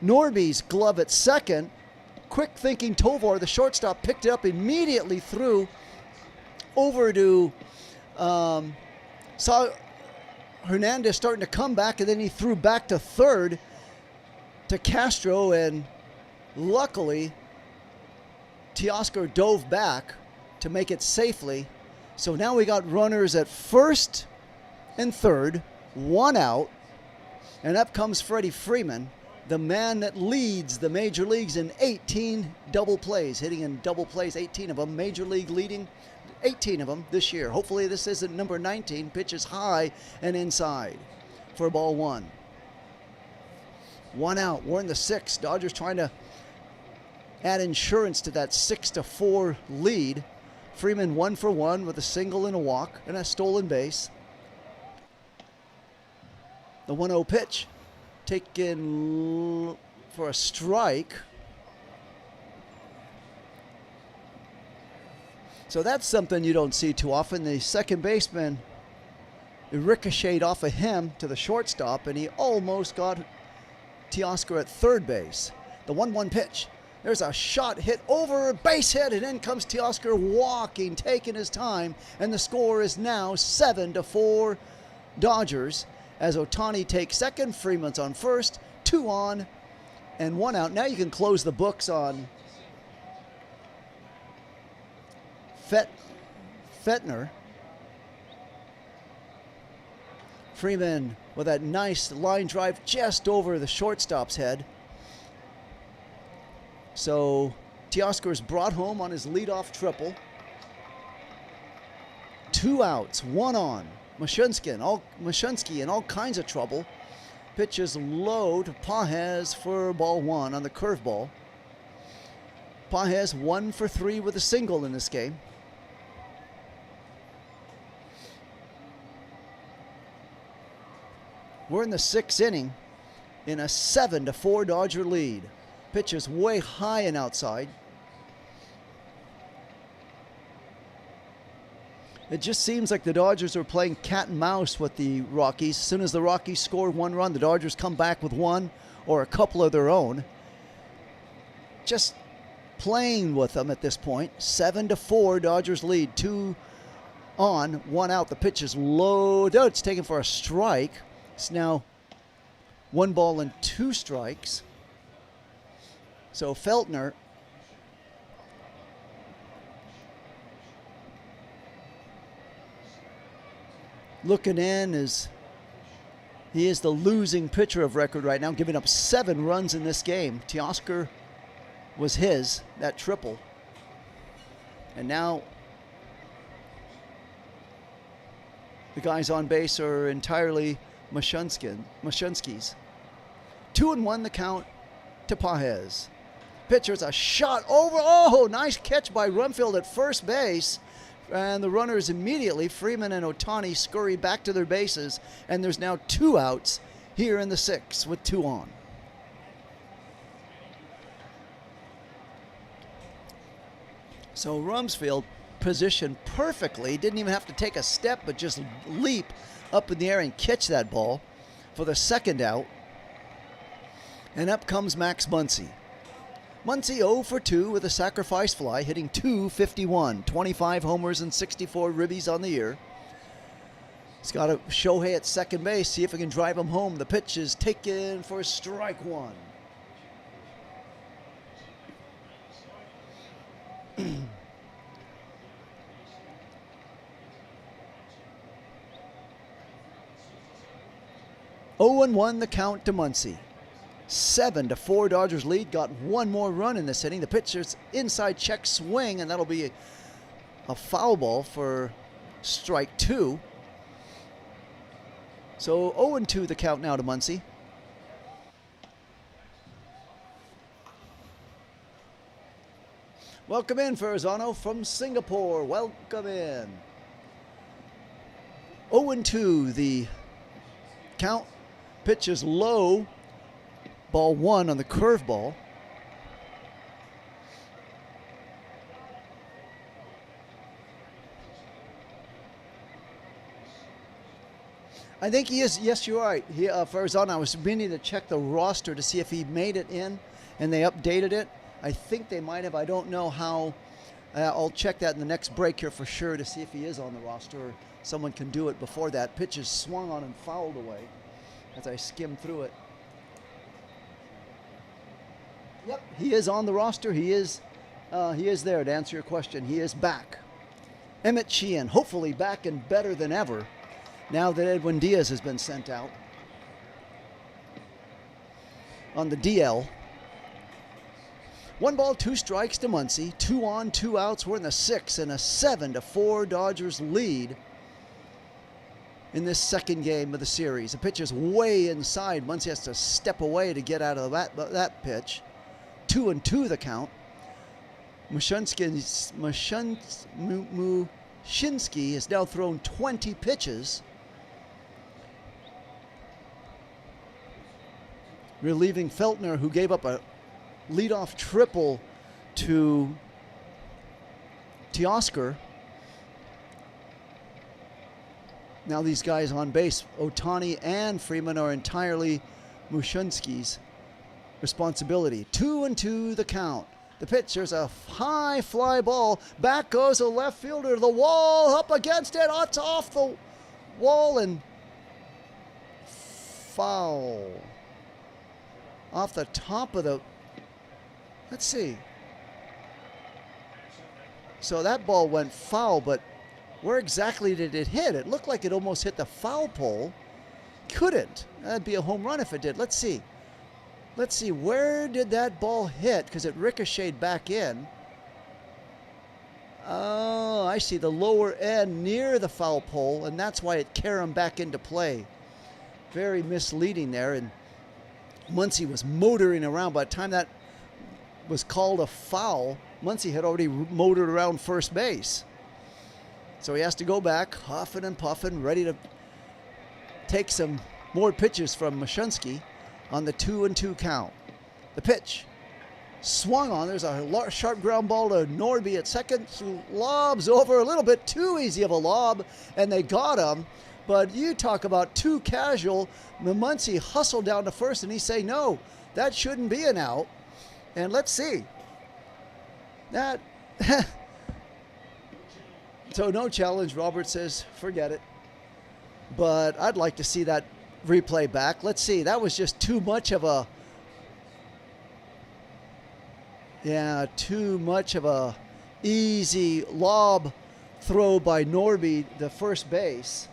Norby's glove at second. Quick thinking Tovar, the shortstop, picked it up immediately, threw over to saw Hernandez starting to come back, and then he threw back to third to Castro, and luckily Teoscar dove back to make it safely. So now we got runners at first and third, 1 out, and up comes Freddie Freeman, the man that leads the major leagues in 18 double plays, hitting in double plays, 18 of them, major league leading 18 of them this year. Hopefully this isn't number 19. Pitches high and inside for ball 1. 1 out. We're in the 6th. Dodgers trying to add insurance to that 6-4 lead. Freeman 1 for 1 with a single and a walk and a stolen base. The 1-0 pitch taken for a strike. So that's something you don't see too often. The second baseman, it ricocheted off of him to the shortstop, and he almost got Teoscar at third base. The 1-1 pitch. There's a shot hit over, base hit, and in comes Teoscar walking, taking his time, and the score is now 7-4 Dodgers as Ohtani takes second, Freeman's on first, 2 on, and 1 out. Now you can close the books on Fettner. Freeman with that nice line drive just over the shortstop's head. So Teoscar's brought home on his leadoff triple. 2 outs, 1 on. Mashinsky in all kinds of trouble. Pitch is low to Pages for ball one on the curveball. Pages 1 for 3 with a single in this game. We're in the 6th inning in a 7-4 Dodger lead. Pitch is way high and outside. It just seems like the Dodgers are playing cat and mouse with the Rockies. As soon as the Rockies score 1 run, the Dodgers come back with 1 or a couple of their own. Just playing with them at this point. 7-4 Dodgers lead. 2 on, 1 out. The pitch is low. Oh, it's taken for a strike. It's now 1 ball and 2 strikes. So Feltner looking in as he is the losing pitcher of record right now, giving up 7 runs in this game. Teoscar was his, that triple. And now the guys on base are entirely Mushinski's. 2-1 the count to Pages. Pitcher's a shot over. Oh, nice catch by Rumfield at first base. And the runners immediately, Freeman and Ohtani, scurry back to their bases. And there's now 2 outs here in the 6th with 2 on. So Rumsfeld positioned perfectly. Didn't even have to take a step, but just leap up in the air and catch that ball for the 2nd out. And up comes Max Muncy. Muncy 0 for 2 with a sacrifice fly, hitting .251, 25 homers and 64 ribbies on the year. He's got a Shohei at second base, see if he can drive him home. The pitch is taken for strike 1. Oh and 1 the count to Muncy. 7-4 Dodgers lead. Got 1 more run in this inning. The pitcher's inside check swing, and that'll be a foul ball for strike 2. So 0-2 the count now to Muncy. Welcome in, Ferrazano from Singapore. Welcome in. 0-2 the count. Pitch is low. Ball 1 on the curveball. I think he is. Yes, you're right. Farzana, I was meaning to check the roster to see if he made it in, and they updated it. I think they might have. I don't know how. I'll check that in the next break here for sure to see if he is on the roster, or someone can do it before that. Pitch is swung on and fouled away as I skim through it. Yep, he is on the roster. He is there to answer your question. He is back. Emmett Sheehan, hopefully back and better than ever now that Edwin Diaz has been sent out on the DL. 1 ball, 2 strikes to Muncy. 2 on, 2 outs. We're in the 6th and a 7-4 Dodgers lead in this 2nd game of the series. The pitch is way inside. Muncy has to step away to get out of that pitch. 2-2 the count. Mushinski has now thrown 20 pitches, relieving Feltner, who gave up a leadoff triple to Teoscar. Now these guys on base, Ohtani and Freeman, are entirely Mushinski's responsibility. 2-2 the count. The pitch, there's a high fly ball. Back goes the left fielder to the wall, up against it. It's off the wall and foul. Off the top of the, let's see. So that ball went foul, but where exactly did it hit? It looked like it almost hit the foul pole. Couldn't. That'd be a home run if it did. Let's see. Let's see, where did that ball hit? Because it ricocheted back in. Oh, I see, the lower end near the foul pole, and that's why it carried him back into play. very misleading there. And Muncy was motoring around. By the time that was called a foul, Muncy had already motored around first base. So he has to go back, huffing and puffing, ready to take some more pitches from Mashinsky on the 2-2 count. The pitch swung on. There's a sharp ground ball to Norby at second. Lobs over, a little bit too easy of a lob, and they got him. But you talk about too casual. Muncy hustled down to first, and he say, no, that shouldn't be an out. And let's see. That. So no challenge. Robert says, forget it. But I'd like to see that replay back. Let's see. That was just too much of a. Yeah, too much of a easy lob throw by Norby, the first base.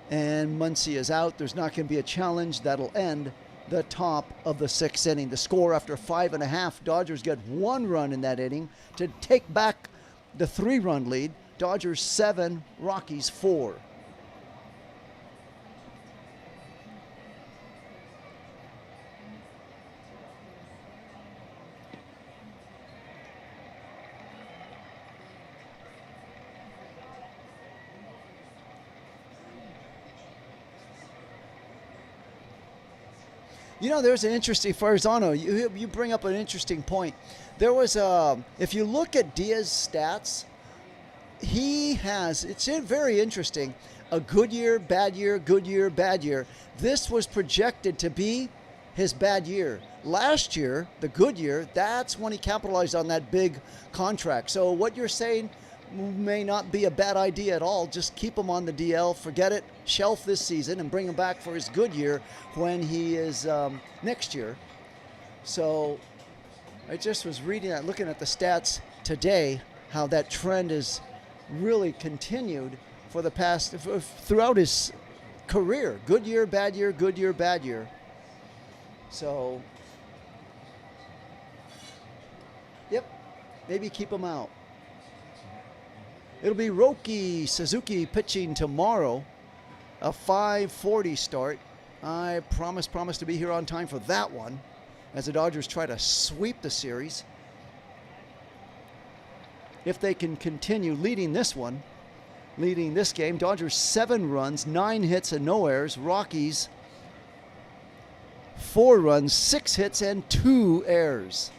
And Muncy is out. There's not going to be a challenge. That'll end the top of the 6th inning. The score after 5.5, Dodgers get 1 run in that inning to take back the 3-run lead. Dodgers 7, Rockies 4. You know, there's an interesting, Farzano, you bring up an interesting point. There was, if you look at Diaz's stats, he has, it's very interesting, a good year, bad year, good year, bad year. This was projected to be his bad year. Last year, the good year, that's when he capitalized on that big contract. So what you're saying may not be a bad idea at all. Just keep him on the DL, forget it, shelf this season, and bring him back for his good year when he is next year. So I just was reading that, looking at the stats today, how that trend is really continued for the past, throughout his career. Good year, bad year, good year, bad year. So, yep, maybe keep him out. It'll be Roki Suzuki pitching tomorrow, a 5:40 start. I promise to be here on time for that one, as the Dodgers try to sweep the series. If they can continue leading this one, leading this game, Dodgers 7 runs, 9 hits and no errors. Rockies 4 runs, 6 hits and 2 errors.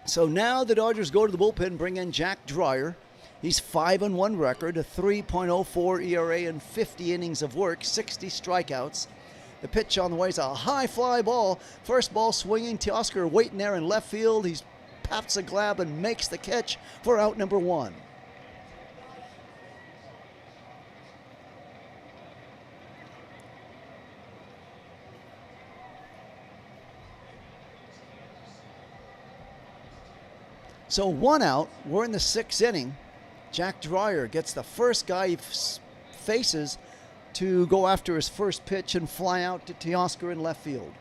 So now the Dodgers go to the bullpen, bring in Jack Dreyer. He's 5-1 record, a 3.04 ERA and 50 innings of work, 60 strikeouts. The pitch on the way is a high fly ball. First ball swinging, Teoscar waiting there in left field. He pats a glove and makes the catch for out number 1. So 1 out, we're in the 6th inning. Jack Dreyer gets the first guy he faces to go after his first pitch and fly out to Teoscar in left field.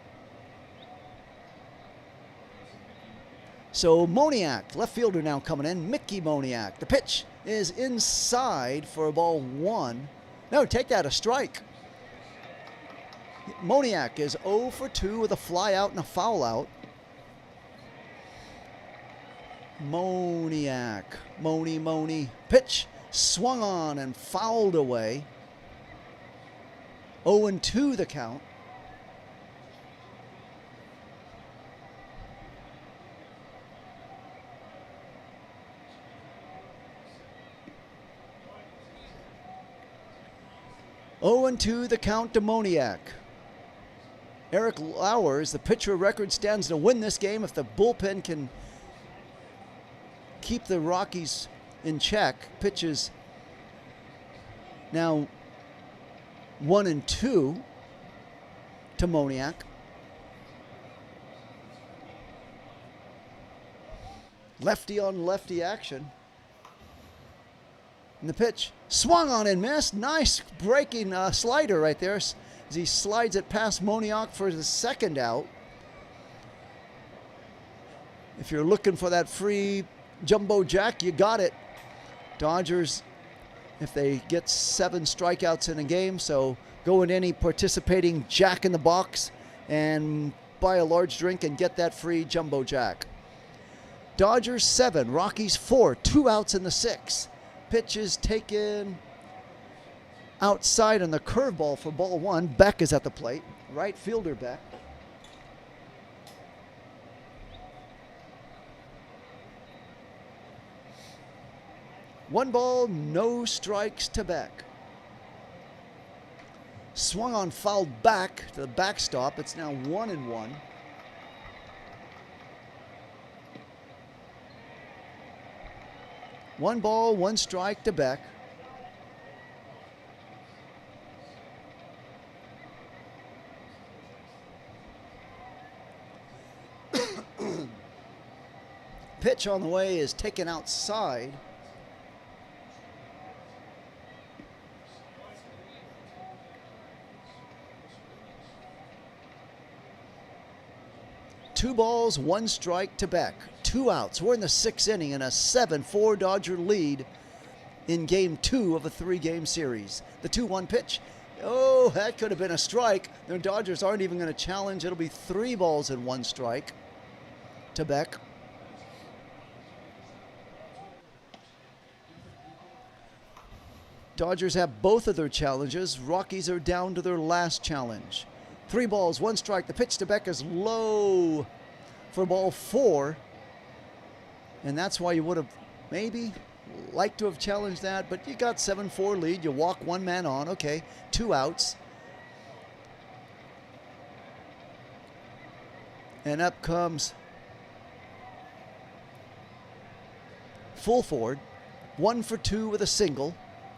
So Moniak, left fielder now coming in, Mickey Moniak. The pitch is inside for a ball 1. No, take that, a strike. Moniak is 0 for 2 with a fly out and a foul out. Moniak, Moni, pitch swung on and fouled away. 0-2 the count. The count to Moniak. Eric Lauers, the pitcher record, stands to win this game if the bullpen can keep the Rockies in check. Pitches now 1-2 to Moniak. Lefty on lefty action. And the pitch swung on and missed. Nice breaking slider right there as he slides it past Moniak for the second out. If you're looking for that free jumbo jack, you got it. Dodgers if they get 7 strikeouts in a game. So go in any participating Jack in the Box and buy a large drink and get that free Jumbo Jack. Dodgers 7, Rockies 4, 2 outs in the 6th. Pitch is taken outside on the curveball for ball 1. Beck is at the plate. Right fielder Beck. One ball, no strikes to Beck. Swung on, fouled back to the backstop. It's now 1-1. One ball, one strike to Beck. Pitch on the way is taken outside. Two balls, one strike to Beck. 2 outs. We're in the 6th inning in a 7-4 Dodger lead in game 2 of a 3-game series. The 2-1 pitch. Oh, that could have been a strike. The Dodgers aren't even going to challenge. It'll be 3 balls and 1 strike to Beck. Dodgers have both of their challenges. Rockies are down to their last challenge. 3 balls, 1 strike. The pitch to Beck is low for ball 4. And that's why you would have maybe liked to have challenged that. But you got 7-4 lead. You walk 1 man on. Okay, 2 outs. And up comes full forward. 1 for 2 with a single.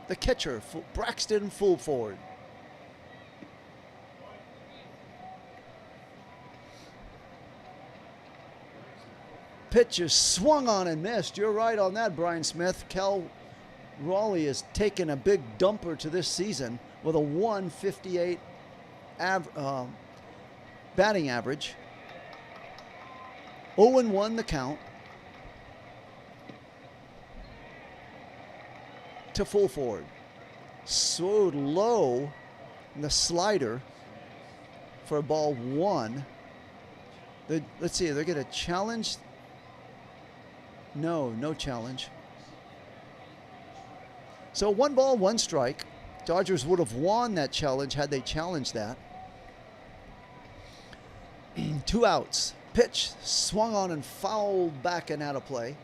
The catcher, Braxton full forward. Pitch is swung on and missed. You're right on that, Brian Smith. Cal Raleigh has taken a big dumper to this season with a 158 batting average. 0-1 the count. To full forward. So low in the slider for ball 1. Let's see, they're going to challenge. No challenge. So 1 ball, 1 strike. Dodgers would have won that challenge had they challenged that. 2 outs. Pitch swung on and fouled back and out of play.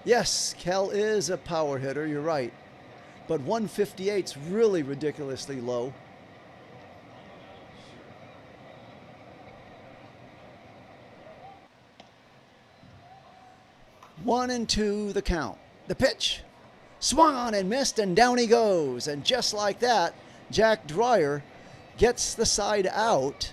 Yes, Cal is a power hitter, you're right. But 158's really ridiculously low. One and 2 the count. The pitch swung on and missed, and down he goes. And just like that, Jack Dreyer gets the side out.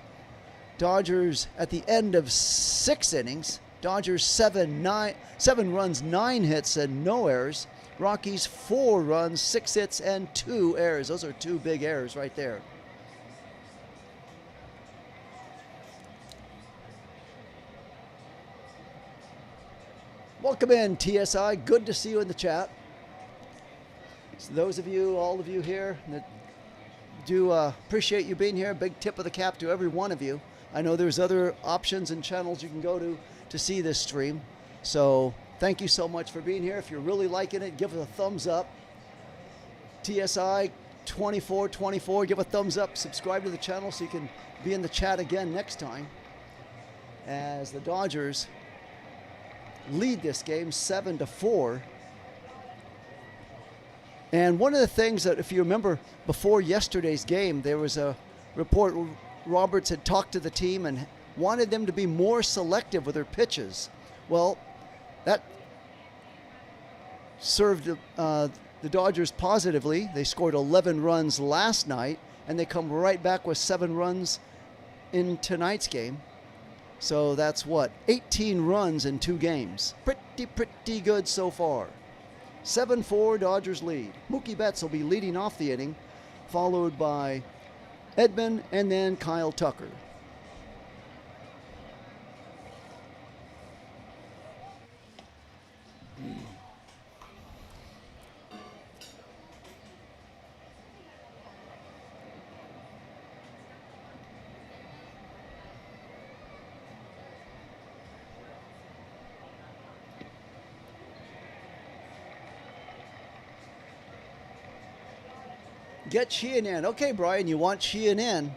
Dodgers at the end of 6 innings. Dodgers 7 runs, 9 hits, and no errors. Rockies 4 runs, 6 hits, and 2 errors. Those are 2 big errors right there. Welcome in, TSI. Good to see you in the chat. So those of you, all of you here, that do appreciate you being here. Big tip of the cap to every one of you. I know there's other options and channels you can go to see this stream. So thank you so much for being here. If you're really liking it, give it a thumbs up. TSI 2424, give a thumbs up. Subscribe to the channel so you can be in the chat again next time. As the Dodgers lead this game 7-4. And one of the things that, if you remember, before yesterday's game, there was a report Roberts had talked to the team and wanted them to be more selective with their pitches. Well, that served the Dodgers positively. They scored 11 runs last night, and they come right back with 7 runs in tonight's game. So that's what? 18 runs in 2 games. Pretty good so far. 7-4 Dodgers lead. Mookie Betts will be leading off the inning, followed by Edman and then Kyle Tucker. Get Sheehan in. Okay, Brian, you want Sheehan in.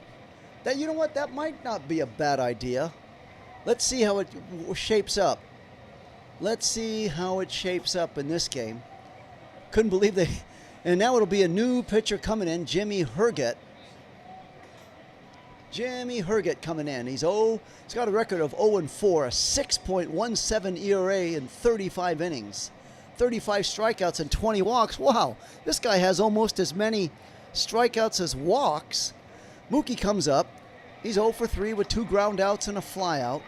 That, you know what? That might not be a bad idea. Let's see how it shapes up. Let's see how it shapes up in this game. Couldn't believe they... And now it'll be a new pitcher coming in, Jimmy Herget. Jimmy Herget coming in. He's got a record of 0-4, a 6.17 ERA in 35 innings. 35 strikeouts and 20 walks. Wow, this guy has almost as many strikeouts as walks. Mookie comes up. He's 0-3 with 2 ground outs and a flyout.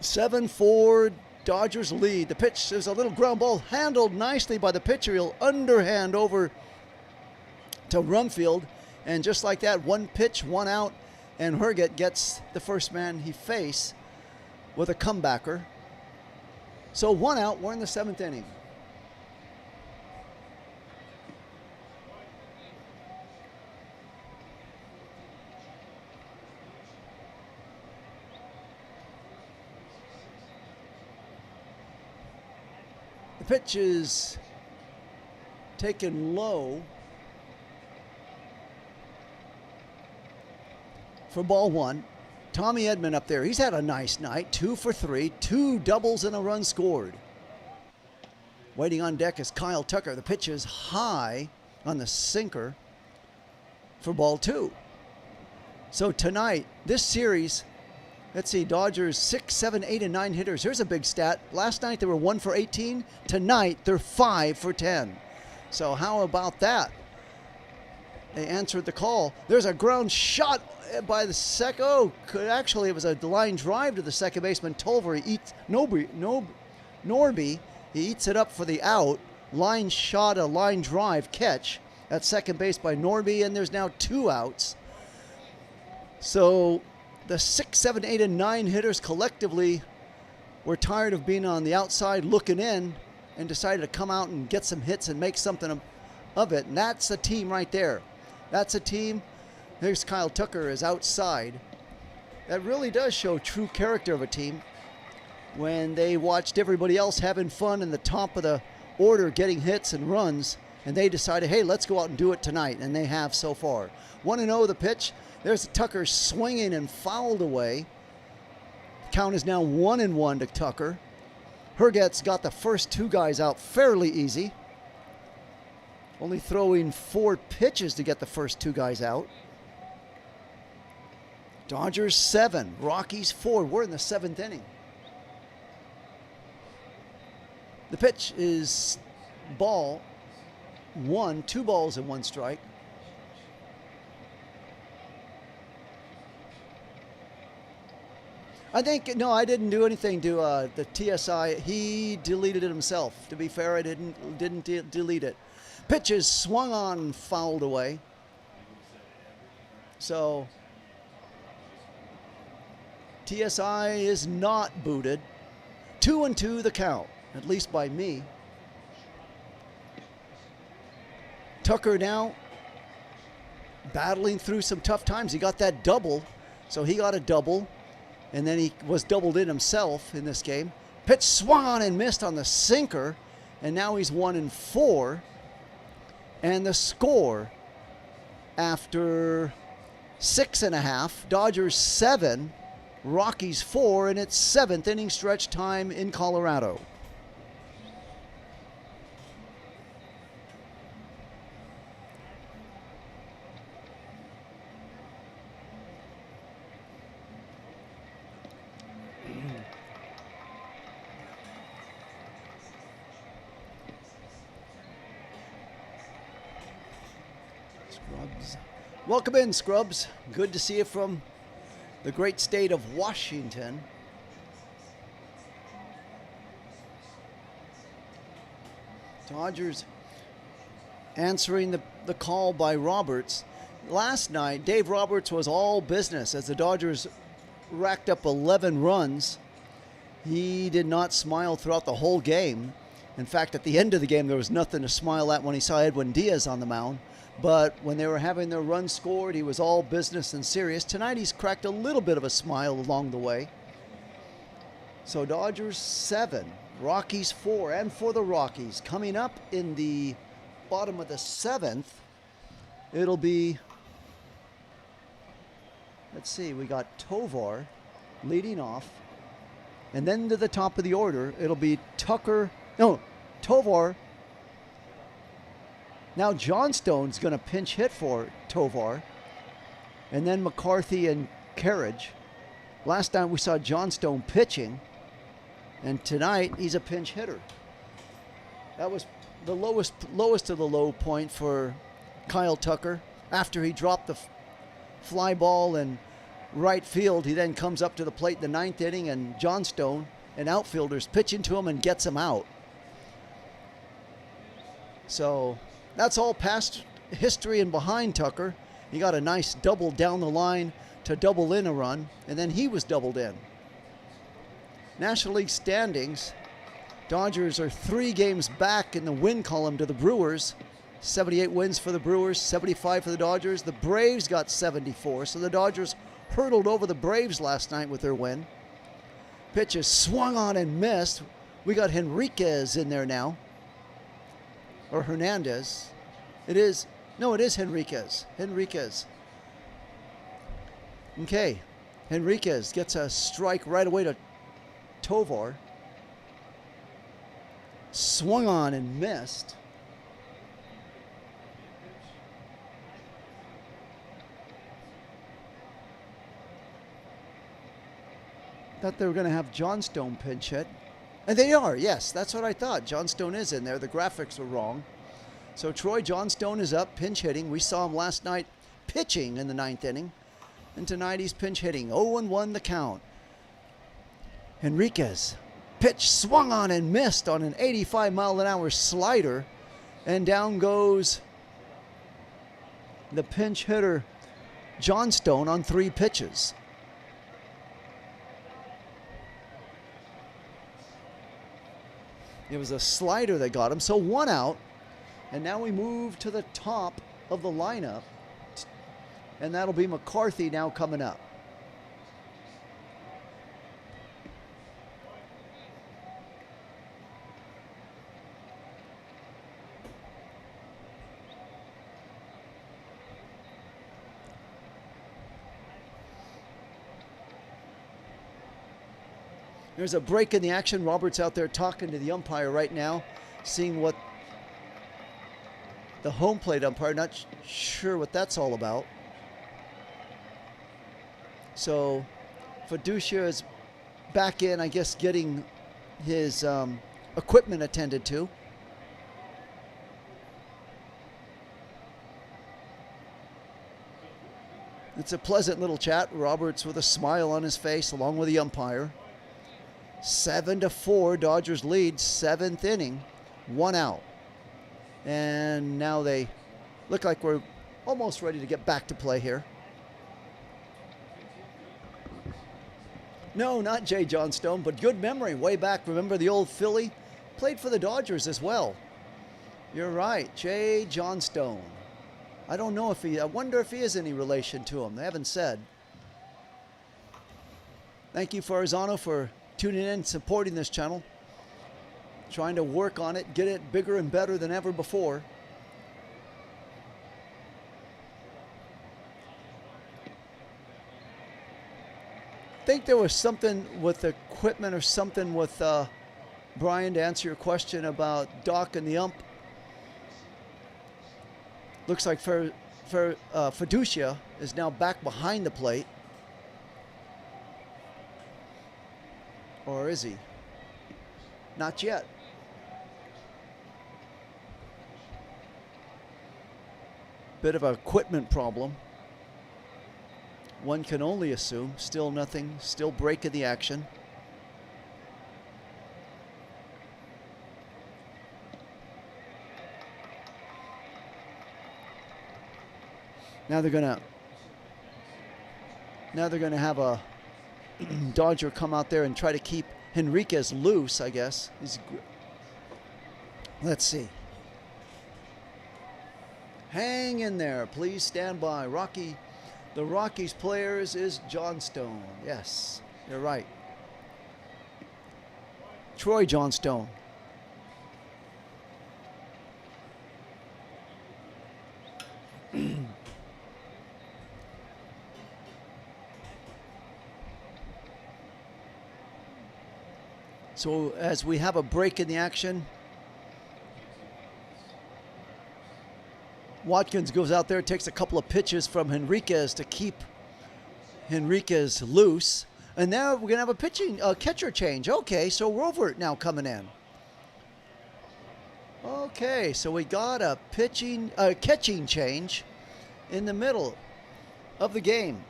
7-4, Dodgers lead. The pitch is a little ground ball handled nicely by the pitcher. He'll underhand over to Rumfield. And just like that, 1 pitch, 1 out, and Herget gets the first man he faced with a comebacker. So 1 out, we're in the 7th inning. The pitch is taken low for ball 1. Tommy Edman up there. He's had a nice night. 2 for 3, 2 doubles and a run scored. Waiting on deck is Kyle Tucker. The pitch is high on the sinker for ball 2. So tonight, this series, let's see, Dodgers 6, 7, 8, and 9 hitters. Here's a big stat. Last night they were 1 for 18. Tonight they're 5 for 10. So how about that? They answered the call. There's a ground shot by the second. Oh, actually it was a line drive to the second baseman. Tolver, he eats Norby. He eats it up for the out. Line shot, a line drive catch at second base by Norby, and there's now 2 outs. So the 6, 7, 8, and 9 hitters collectively were tired of being on the outside looking in and decided to come out and get some hits and make something of it. And that's a team right there. That's a team. There's Kyle Tucker is outside. That really does show true character of a team when they watched everybody else having fun in the top of the order getting hits and runs, and they decided, hey, let's go out and do it tonight, and they have so far. 1-0 the pitch. There's Tucker swinging and fouled away. Count is now 1-1 to Tucker. Herget's got the first 2 guys out fairly easy. Only throwing 4 pitches to get the first 2 guys out. Dodgers 7, Rockies 4. We're in the 7th inning. The pitch is ball 1, 2 balls and 1 strike. I think, no, I didn't do anything to the TSI. He deleted it himself. To be fair, I didn't delete it. Pitch is swung on and fouled away. So TSI is not booted. 2-2 the count, at least by me. Tucker now battling through some tough times. He got that double, so he got a double, and then he was doubled in himself in this game. Pitch swung on and missed on the sinker, and now he's 1-4. And the score after 6.5, Dodgers 7, Rockies 4, and it's 7th inning stretch time in Colorado. Scrubs. Welcome in, Scrubs. Good to see you from the great state of Washington. Dodgers answering the call by Roberts. Last night, Dave Roberts was all business as the Dodgers racked up 11 runs. He did not smile throughout the whole game. In fact, at the end of the game, there was nothing to smile at when he saw Edwin Diaz on the mound. But when they were having their run scored, he was all business and serious. Tonight, he's cracked a little bit of a smile along the way. So Dodgers 7, Rockies 4, and for the Rockies, coming up in the bottom of the 7th, it'll be, let's see, we got Tovar leading off. And then to the top of the order, it'll be Tovar. Now Johnstone's going to pinch hit for Tovar. And then McCarthy and Carriage. Last time we saw Johnstone pitching. And tonight, he's a pinch hitter. That was the lowest of the low point for Kyle Tucker. After he dropped the fly ball in right field, he then comes up to the plate in the ninth inning, and Johnstone, an outfielder's pitching to him and gets him out. So that's all past history and behind Tucker. He got a nice double down the line to double in a run, and then he was doubled in. National League standings, Dodgers are 3 games back in the win column to the Brewers. 78 wins for the Brewers, 75 for the Dodgers. The Braves got 74, so the Dodgers hurdled over the Braves last night with their win. Pitch is swung on and missed. We got Henriquez in there now. Or Hernandez. It is Henriquez. Okay. Henriquez gets a strike right away to Tovar. Swung on and missed. Thought they were going to have Johnstone pinch hit. And they are, yes, that's what I thought. Johnstone is in there. The graphics were wrong. So Troy Johnstone is up, pinch hitting. We saw him last night pitching in the ninth inning. And tonight he's pinch hitting. 0-1 the count. Henriquez. Pitch swung on and missed on an 85-mile-an-hour slider. And down goes the pinch hitter Johnstone on 3 pitches. It was a slider that got him. So 1 out. And now we move to the top of the lineup. And that'll be McCarthy now coming up. There's a break in the action. Robert's out there talking to the umpire right now, seeing what the home plate umpire, not sure what that's all about. So Fiducia is back in, I guess, getting his equipment attended to. It's a pleasant little chat. Roberts with a smile on his face along with the umpire. 7-4, Dodgers lead, 7th inning, 1 out. And now they look like we're almost ready to get back to play here. No, not Jay Johnstone, but good memory way back. Remember the old Philly? Played for the Dodgers as well. You're right, Jay Johnstone. I don't know if I wonder if he is any relation to him. They haven't said. Thank you, Farzano, for tuning in and supporting this channel. Trying to work on it, get it bigger and better than ever before. I think there was something with equipment or something with Brian to answer your question about Doc and the ump. Looks like Fiducia is now back behind the plate. Or is he? Not yet. Bit of an equipment problem. One can only assume. Still nothing. Still break in the action. Now they're gonna have a Dodger come out there and try to keep Henriquez loose, I guess. Let's see. Hang in there. Please stand by. The Rockies players is Johnstone. Yes, you're right. Troy Johnstone. So as we have a break in the action, Watkins goes out there, takes a couple of pitches from Henriquez to keep Henriquez loose. And now we're going to have a catcher change. Okay, so Rovert now coming in. Okay, so we got a catching change in the middle of the game.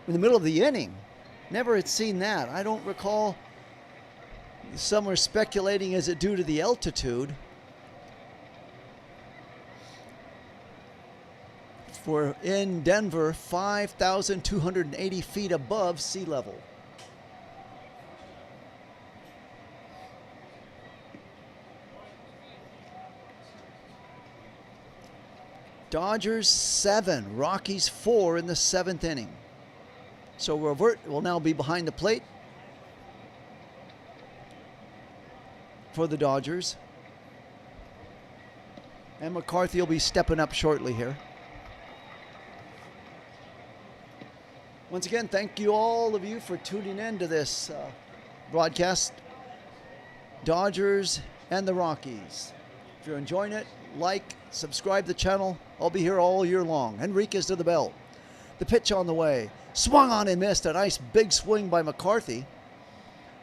In the middle of the inning. Never had seen that. I don't recall. Some are speculating, is it due to the altitude? We're in Denver, 5,280 feet above sea level. Dodgers 7, Rockies 4 in the 7th inning. So Rovert will now be behind the plate for the Dodgers. And McCarthy will be stepping up shortly here. Once again, thank you all of you for tuning in to this broadcast. Dodgers and the Rockies. If you're enjoying it, like, subscribe to the channel. I'll be here all year long. Henriquez to the belt. The pitch on the way. Swung on and missed. A nice big swing by McCarthy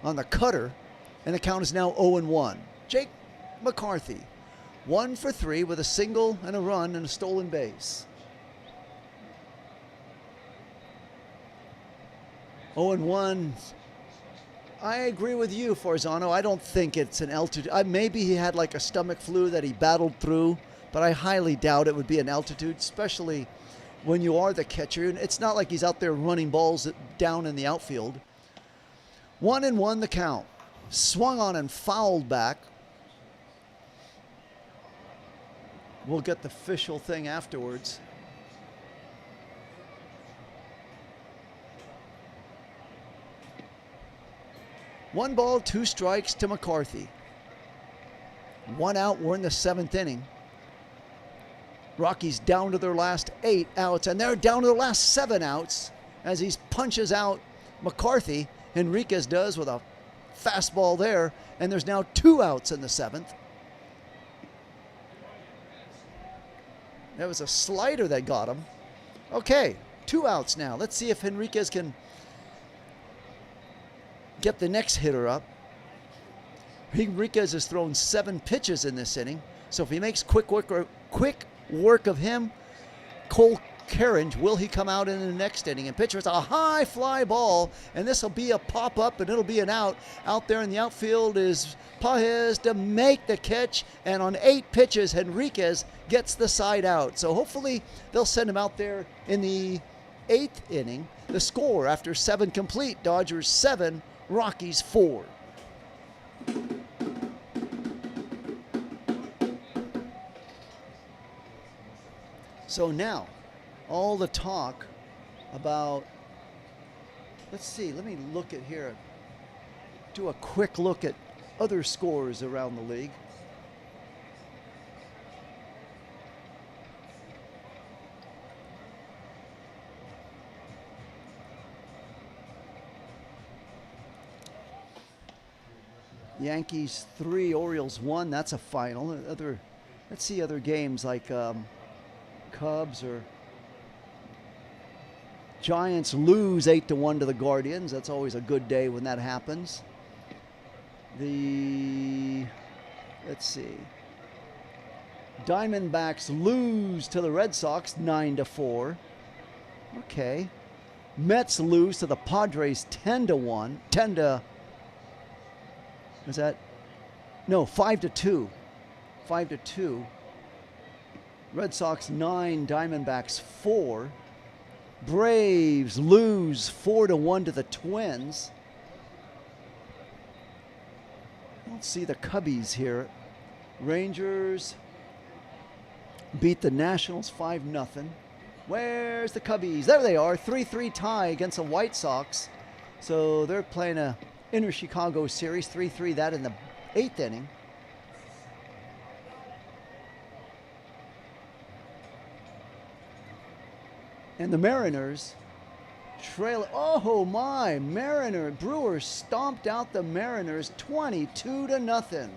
on the cutter. And the count is now 0-1. Jake McCarthy, 1 for 3 with a single and a run and a stolen base. 0-1. I agree with you, Forzano. I don't think it's an altitude. Maybe he had like a stomach flu that he battled through, but I highly doubt it would be an altitude, especially when you are the catcher. It's not like he's out there running balls down in the outfield. 1-1 the count. Swung on and fouled back. We'll get the official thing afterwards. One ball, 2 strikes to McCarthy. 1 out. We're in the 7th inning. Rockies down to their last 8 outs, and they're down to their last 7 outs as he punches out McCarthy. Henriquez does with a fastball there, and there's now 2 outs in the 7th. That was a slider that got him. Okay, 2 outs now. Let's see if Henriquez can get the next hitter up. Henriquez has thrown 7 pitches in this inning, so if he makes quick work of him, Cole Carriage, will he come out in the next inning and pitch? It's a high fly ball, and this will be a pop-up, and it'll be an out. Out there in the outfield is Pages to make the catch, and on 8 pitches, Henriquez gets the side out. So hopefully they'll send him out there in the 8th inning. The score after 7 complete, Dodgers 7, Rockies 4. So now, all the talk about, let's see, let me look at here, do a quick look at other scores around the league. Yankees 3, Orioles 1. That's a final. Let's see other games like Cubs or Giants lose 8-1 to the Guardians. That's always a good day when that happens. Let's see. Diamondbacks lose to the Red Sox 9-4. Okay. Mets lose to the Padres 10-1. 5-2. 5-2. Red Sox 9, Diamondbacks 4. Braves lose 4-1 to the Twins. I don't see the Cubbies here. Rangers beat the Nationals 5-0. Where's the Cubbies? There they are, 3-3 tie against the White Sox. So they're playing a inner Chicago series, 3-3 that in the 8th inning. And the Mariners Trail. Oh my! Brewers stomped out the Mariners 22-0.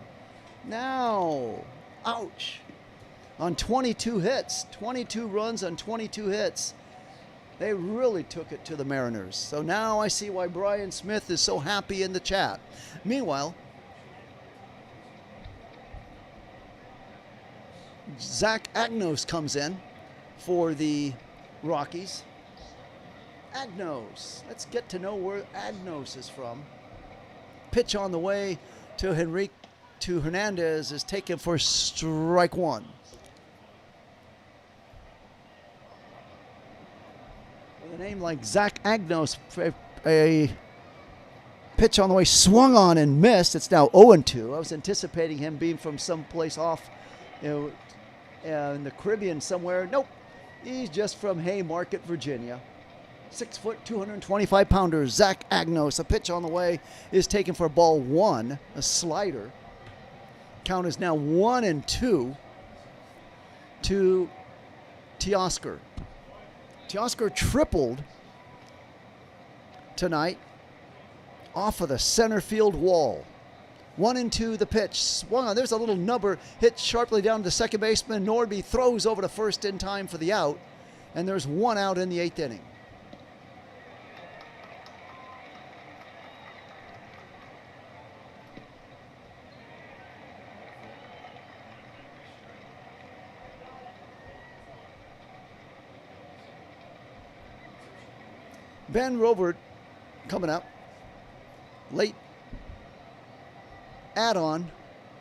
Now, ouch! On 22 hits, 22 runs on 22 hits. They really took it to the Mariners. So now I see why Brian Smith is so happy in the chat. Meanwhile, Zach Agnos comes in for the Rockies. Agnos. Let's get to know where Agnos is from. Pitch on the way to Hernandez is taken for strike one. With a name like Zach Agnos, a pitch on the way swung on and missed. It's now 0-2. I was anticipating him being from someplace off, in the Caribbean somewhere. Nope. He's just from Haymarket, Virginia. 6 foot, 225 pounder, Zach Agnos. A pitch on the way is taken for ball one, a slider. Count is now 1-2 to Teoscar. Teoscar tripled tonight off of the center field wall. 1-2 the pitch. Swung on. There's a little nubber hit sharply down to second baseman. Norby throws over to first in time for the out. And there's one out in the 8th inning. Ben Robert coming up. Late add-on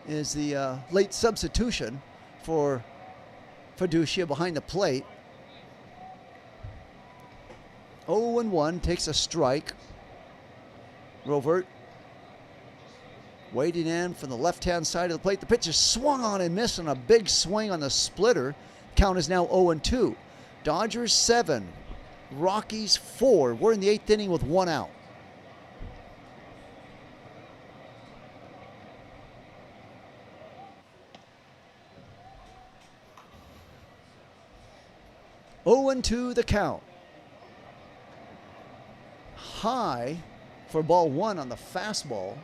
is the late substitution for Fiducia behind the plate. 0-1, takes a strike. Robert waiting in from the left-hand side of the plate. The pitch is swung on and missed on a big swing on the splitter. Count is now 0-2. Dodgers 7. Rockies 4. We're in the 8th inning with one out. Oh and 2 the count. High for ball one on the fastball.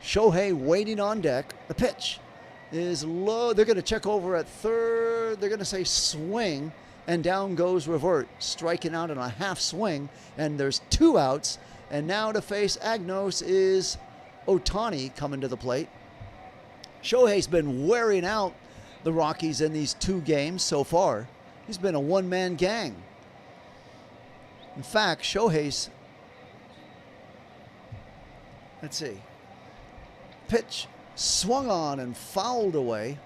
Shohei waiting on deck. The pitch is low. They're going to check over at third. They're going to say swing, and down goes Revert, striking out on a half swing, and there's 2 outs. And now to face Agnos is Ohtani coming to the plate. Shohei's been wearing out the Rockies in these 2 games so far. He's been a one-man gang. In fact, Shohei's, let's see, pitch swung on and fouled away.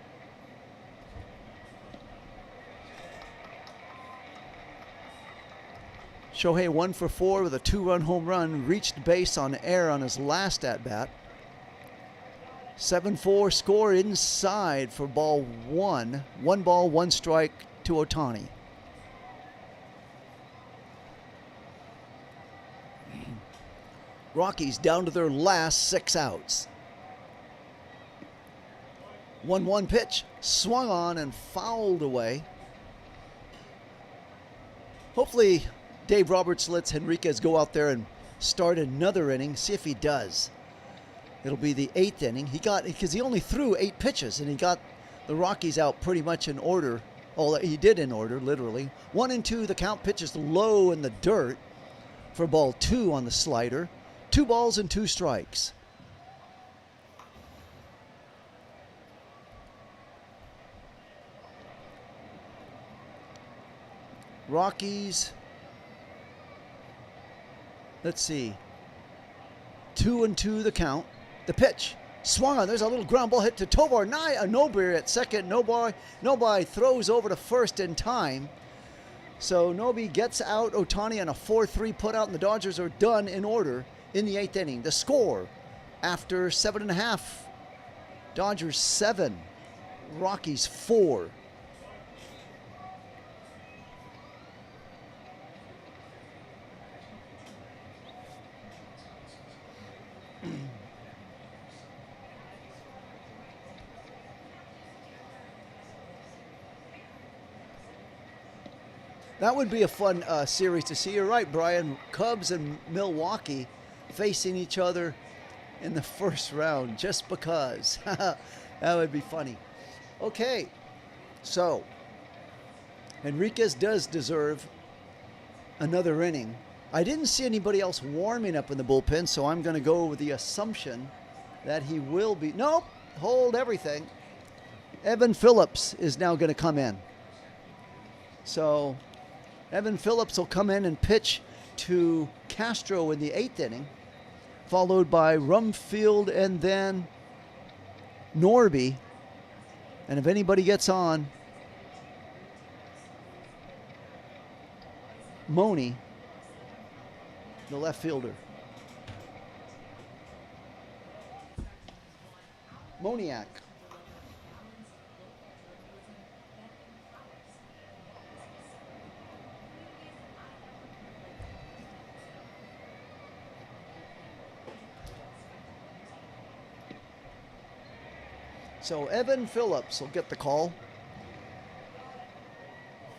Shohei 1 for 4 with a 2-run home run, reached base on air on his last at-bat. 7-4 score inside for ball one. 1 ball, 1 strike to Ohtani. Rockies down to their last 6 outs. 1-1 pitch, swung on and fouled away. Hopefully Dave Roberts lets Henriquez go out there and start another inning, see if he does. It'll be the 8th inning. Because he only threw 8 pitches, and he got the Rockies out pretty much in order. Oh, he did in order, literally. 1-2, the count. Pitches low in the dirt for ball 2 on the slider. 2 balls and 2 strikes. Rockies, let's see, 2-2 the count. The pitch swung on. There's a little ground ball hit to Tovar. Nobi at second. Nobi throws over to first in time. So Nobi gets out Ohtani on a 4-3 putout, and the Dodgers are done in order in the 8th inning. The score after 7.5, Dodgers 7, Rockies 4. That would be a fun series to see. You're right, Brian. Cubs and Milwaukee facing each other in the first round just because. That would be funny. Okay, so Enriquez does deserve another inning. I didn't see anybody else warming up in the bullpen, so I'm going to go with the assumption that he will be. Nope, hold everything. Evan Phillips is now going to come in. So Evan Phillips will come in and pitch to Castro in the 8th inning, followed by Rumfield and then Norby. And if anybody gets on, Money, the left fielder. Moniak. So Evan Phillips will get the call.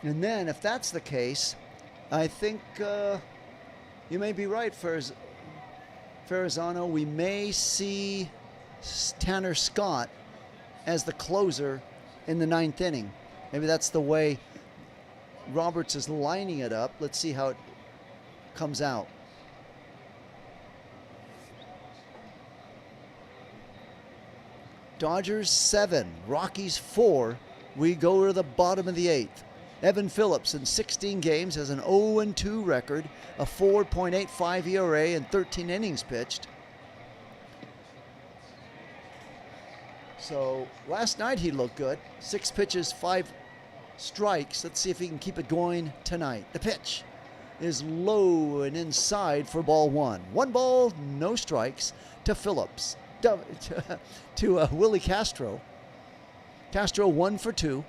And then if that's the case, I think you may be right, Ferrazano. We may see Tanner Scott as the closer in the 9th inning. Maybe that's the way Roberts is lining it up. Let's see how it comes out. Dodgers 7, Rockies 4. We go to the bottom of the 8th. Evan Phillips in 16 games has an 0-2 record, a 4.85 ERA, and 13 innings pitched. So last night he looked good. 6 pitches, 5 strikes. Let's see if he can keep it going tonight. The pitch is low and inside for ball 1. 1 ball, no strikes to Phillips. To Willie Castro. Castro 1 for 2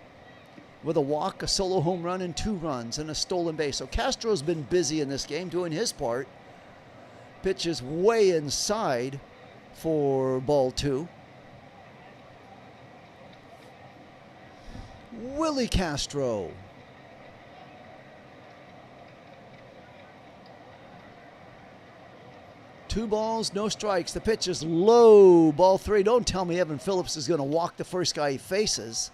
with a walk, a solo home run, and 2 runs and a stolen base. So Castro's been busy in this game doing his part. Pitch is way inside for ball 2. Willie Castro. Two balls, no strikes. The pitch is low. Ball 3. Don't tell me Evan Phillips is going to walk the first guy he faces.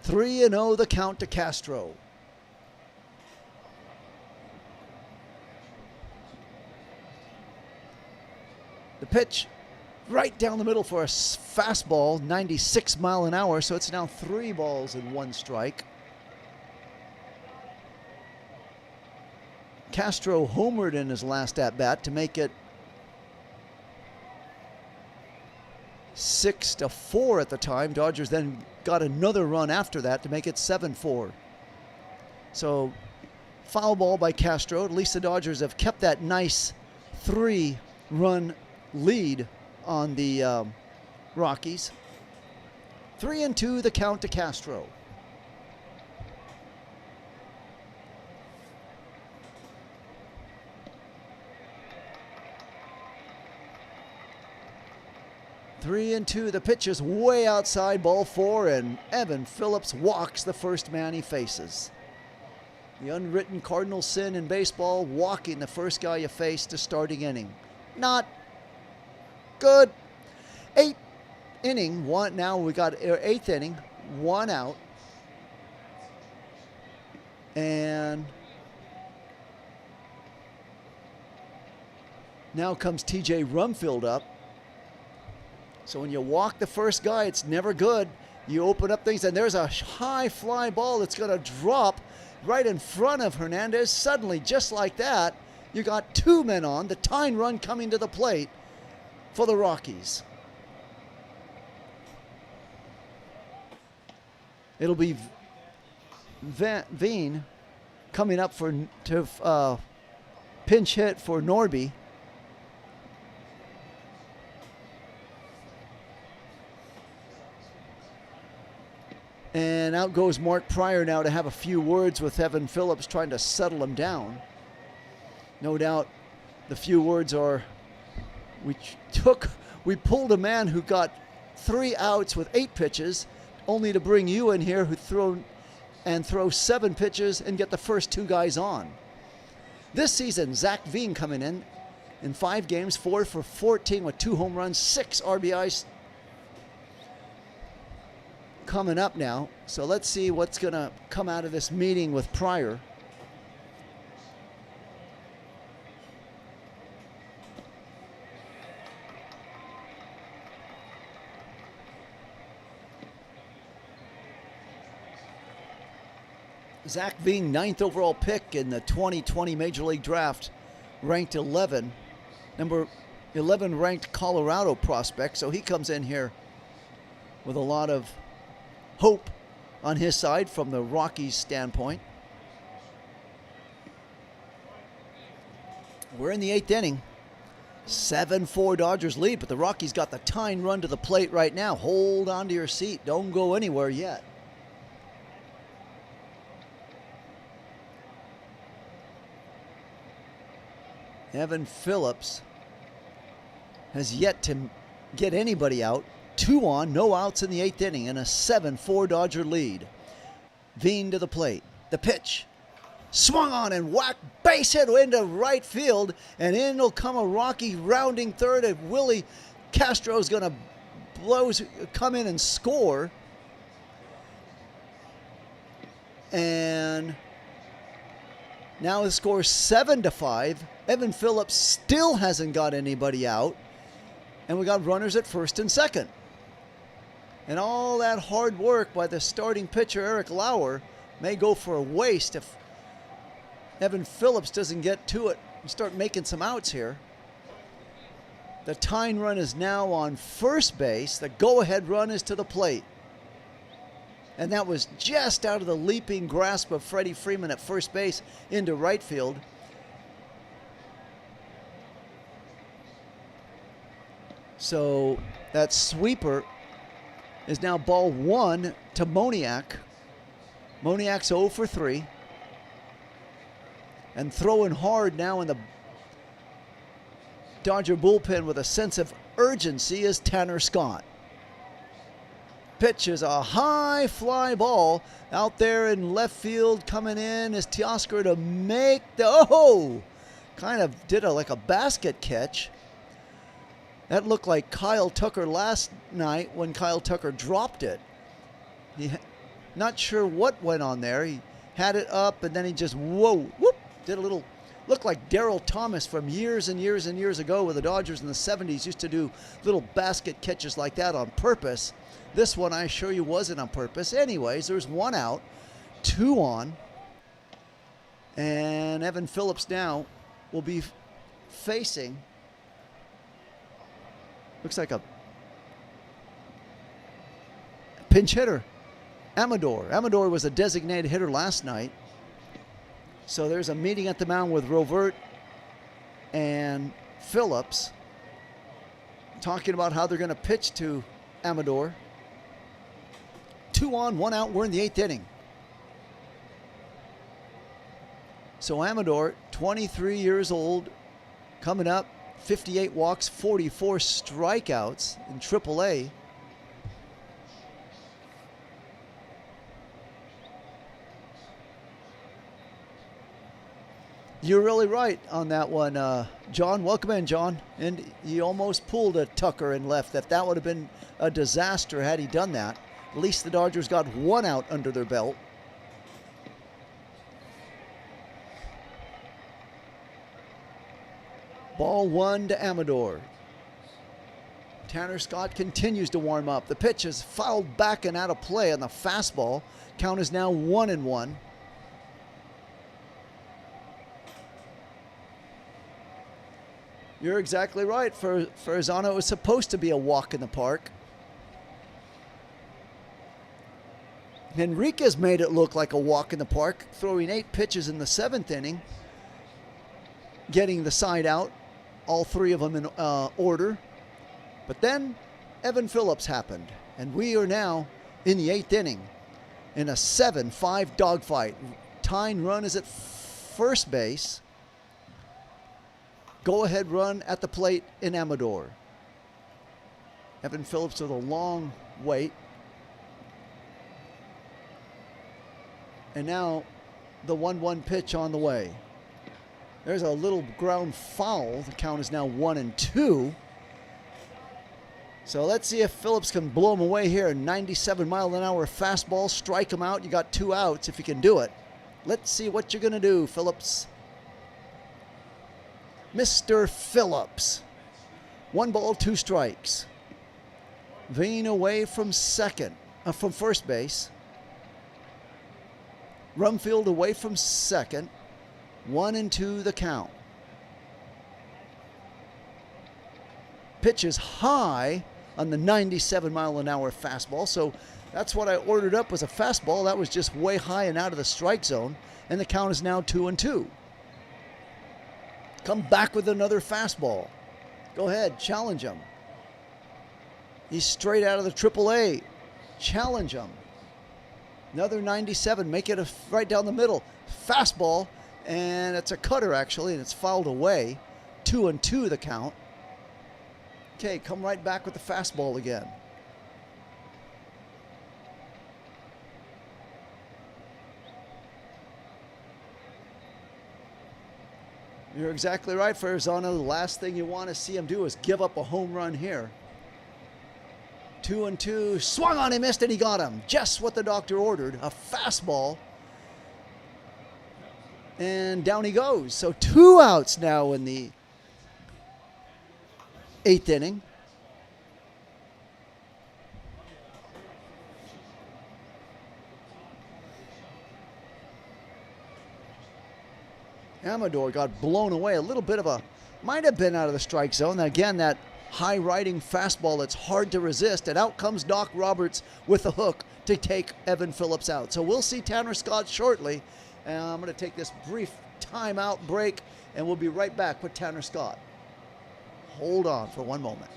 3-0 the count to Castro. The pitch right down the middle for a fastball, 96 mile an hour, so it's now 3 balls and 1 strike. Castro homered in his last at-bat to make it 6-4 at the time. Dodgers then got another run after that to make it 7-4. So foul ball by Castro. At least the Dodgers have kept that nice 3-run lead on the Rockies. 3-2 the count to Castro. Three and 2. The pitch is way outside, ball 4, and Evan Phillips walks the first man he faces. The unwritten cardinal sin in baseball, walking the first guy you face to starting inning. Not good. 8th inning, 1. Now we got 8th inning, 1 out. And now comes TJ Rumfield up. So when you walk the first guy, it's never good. You open up things, and there's a high fly ball that's going to drop right in front of Hernandez. Suddenly, just like that, you got 2 men on, the tying run coming to the plate for the Rockies. It'll be Veen coming up to pinch hit for Norby. And out goes Mark Pryor now to have a few words with Evan Phillips, trying to settle him down. No doubt the few words are, we pulled a man who got 3 outs with 8 pitches, only to bring you in here who thrown and throw 7 pitches and get the first 2 guys on. This season, Zach Veen coming in 5 games, 4 for 14 with 2 home runs, 6 RBIs coming up now. So let's see what's going to come out of this meeting with Pryor. Zach Veen, 9th overall pick in the 2020 Major League Draft, ranked 11. Number 11 ranked Colorado prospect. So he comes in here with a lot of hope on his side from the Rockies standpoint. We're in the 8th inning. 7-4 Dodgers lead, but the Rockies got the tying run to the plate right now. Hold on to your seat. Don't go anywhere yet. Evan Phillips has yet to get anybody out. 2 on, no outs in the 8th inning, and a 7-4 Dodger lead. Veen to the plate. The pitch. Swung on and whacked, base hit into right field, and in will come a Rocky rounding third, and Willie Castro's going to come in and score. And now the score is 7-5. Evan Phillips still hasn't got anybody out. And we got runners at first and second. And all that hard work by the starting pitcher, Eric Lauer, may go for a waste if Evan Phillips doesn't get to it and start making some outs here. The tying run is now on first base. The go-ahead run is to the plate. And that was just out of the leaping grasp of Freddie Freeman at first base into right field. So that sweeper is now ball 1 to Moniak. Moniak's 0 for 3. And throwing hard now in the Dodger bullpen with a sense of urgency is Tanner Scott. Pitch is a high fly ball out there in left field. Coming in is Teoscar to make the, kind of did like a basket catch. That looked like Kyle Tucker last night when Kyle Tucker dropped it. Not sure what went on there. He had it up and then he just, did a little, looked like Darryl Thomas from years and years and years ago with the Dodgers in the 70s used to do little basket catches like that on purpose. This one I assure you wasn't on purpose. Anyways, there's 1 out, 2 on. And Evan Phillips now will be facing, looks like a pinch hitter, Amador. Amador was a designated hitter last night. So there's a meeting at the mound with Rovert and Phillips talking about how they're going to pitch to Amador. 2 on, 1 out. We're in the 8th inning. So Amador, 23 years old, coming up, 58 walks, 44 strikeouts in AAA. You're really right on that one, John. Welcome in, John. And he almost pulled a Tucker and left. That would have been a disaster had he done that. At least the Dodgers got 1 out under their belt. Ball 1 to Amador. Tanner Scott continues to warm up. The pitch is fouled back and out of play on the fastball. Count is now 1-1. You're exactly right. For Arizona, it was supposed to be a walk in the park. Henriquez made it look like a walk in the park, throwing 8 pitches in the 7th inning, getting the side out, all 3 of them in order. But then Evan Phillips happened, and we are now in the 8th inning in a 7-5 dogfight. Tying run is at first base. Go-ahead run at the plate in Amador. Evan Phillips with a long wait. And now the 1-1 pitch on the way. There's a little ground foul. The count is now 1-2. So let's see if Phillips can blow him away here. 97-mile-an-hour fastball, strike him out. You got 2 outs if you can do it. Let's see what you're going to do, Phillips. Mr. Phillips. 1 ball, 2 strikes. Veen away from from first base. Rumfield away from second. 1-2 the count. Pitch is high on the 97-mile-an-hour fastball. So that's what I ordered up, was a fastball. That was just way high and out of the strike zone. And the count is now 2-2. Come back with another fastball. Go ahead, challenge him. He's straight out of the AAA. Challenge him. Another 97, make it right down the middle. Fastball, and it's a cutter actually, and it's fouled away. 2-2 the count. Okay, come right back with the fastball again. You're exactly right, Farzano. The last thing you want to see him do is give up a home run here. 2-2, swung on him, missed, and he got him. Just what the doctor ordered, a fastball. And down he goes. So 2 outs now in the 8th inning. Amador got blown away. A little bit of a, might have been out of the strike zone. Again, that high riding fastball that's hard to resist. And out comes Doc Roberts with the hook to take Evan Phillips out. So we'll see Tanner Scott shortly. And I'm going to take this brief timeout break, and we'll be right back with Tanner Scott. Hold on for 1 moment.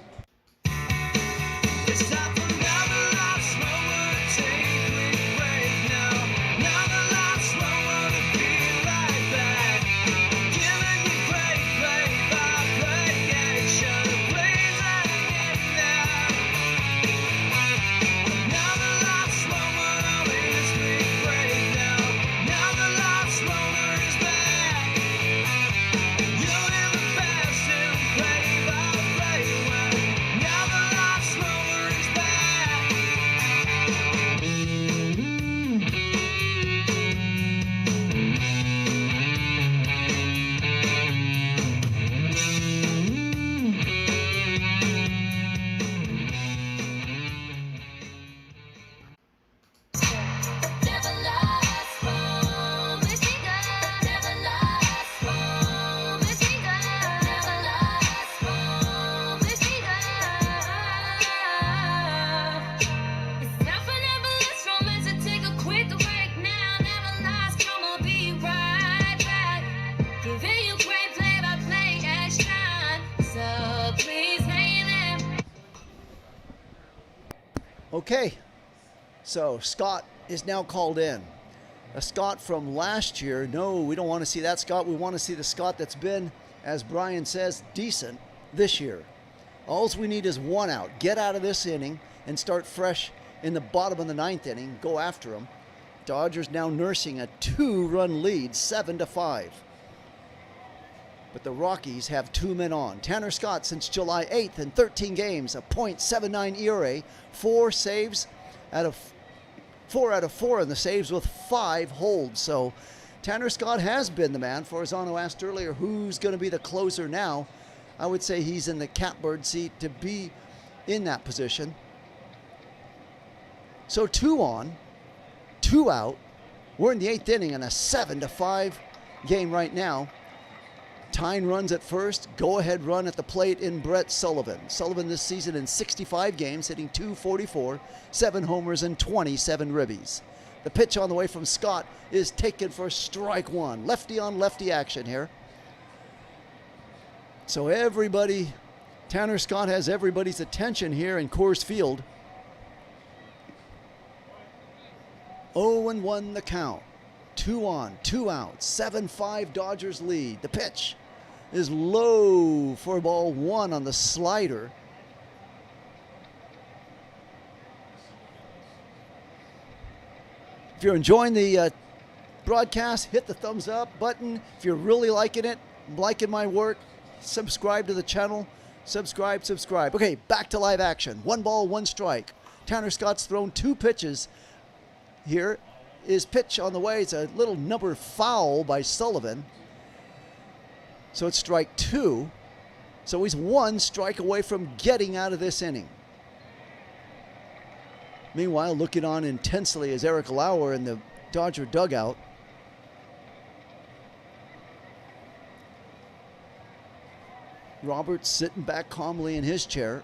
Okay, so Scott is now called in. A Scott from last year. No, we don't want to see that Scott. We want to see the Scott that's been, as Brian says, decent this year. All we need is 1 out. Get out of this inning and start fresh in the bottom of the 9th inning. Go after them. Dodgers now nursing a 2-run lead, 7-5. But the Rockies have 2 men on. Tanner Scott, since July 8th in 13 games, a .79 ERA, 4 saves out of 4 in the saves with 5 holds. So Tanner Scott has been the man. Farzano asked earlier who's going to be the closer now. I would say he's in the catbird seat to be in that position. So 2 on, 2 out. We're in the 8th inning in a 7-5 game right now. Tyne runs at first, go-ahead run at the plate in Brett Sullivan. Sullivan this season in 65 games, hitting .244, 7 homers and 27 ribbies. The pitch on the way from Scott is taken for strike 1. Lefty on lefty action here. So everybody, Tanner Scott has everybody's attention here in Coors Field. 0-1 the count. 2 on, 2 out. 7-5 Dodgers lead. The pitch is low for ball 1 on the slider. If you're enjoying the broadcast, hit the thumbs up button. If you're really liking it, liking my work, subscribe to the channel. Subscribe. Okay, back to live action. 1 ball, 1 strike. Tanner Scott's thrown 2 pitches. Here is pitch on the way. It's a little number foul by Sullivan. So it's strike 2. So he's 1 strike away from getting out of this inning. Meanwhile, looking on intensely is Eric Lauer in the Dodger dugout. Roberts sitting back calmly in his chair.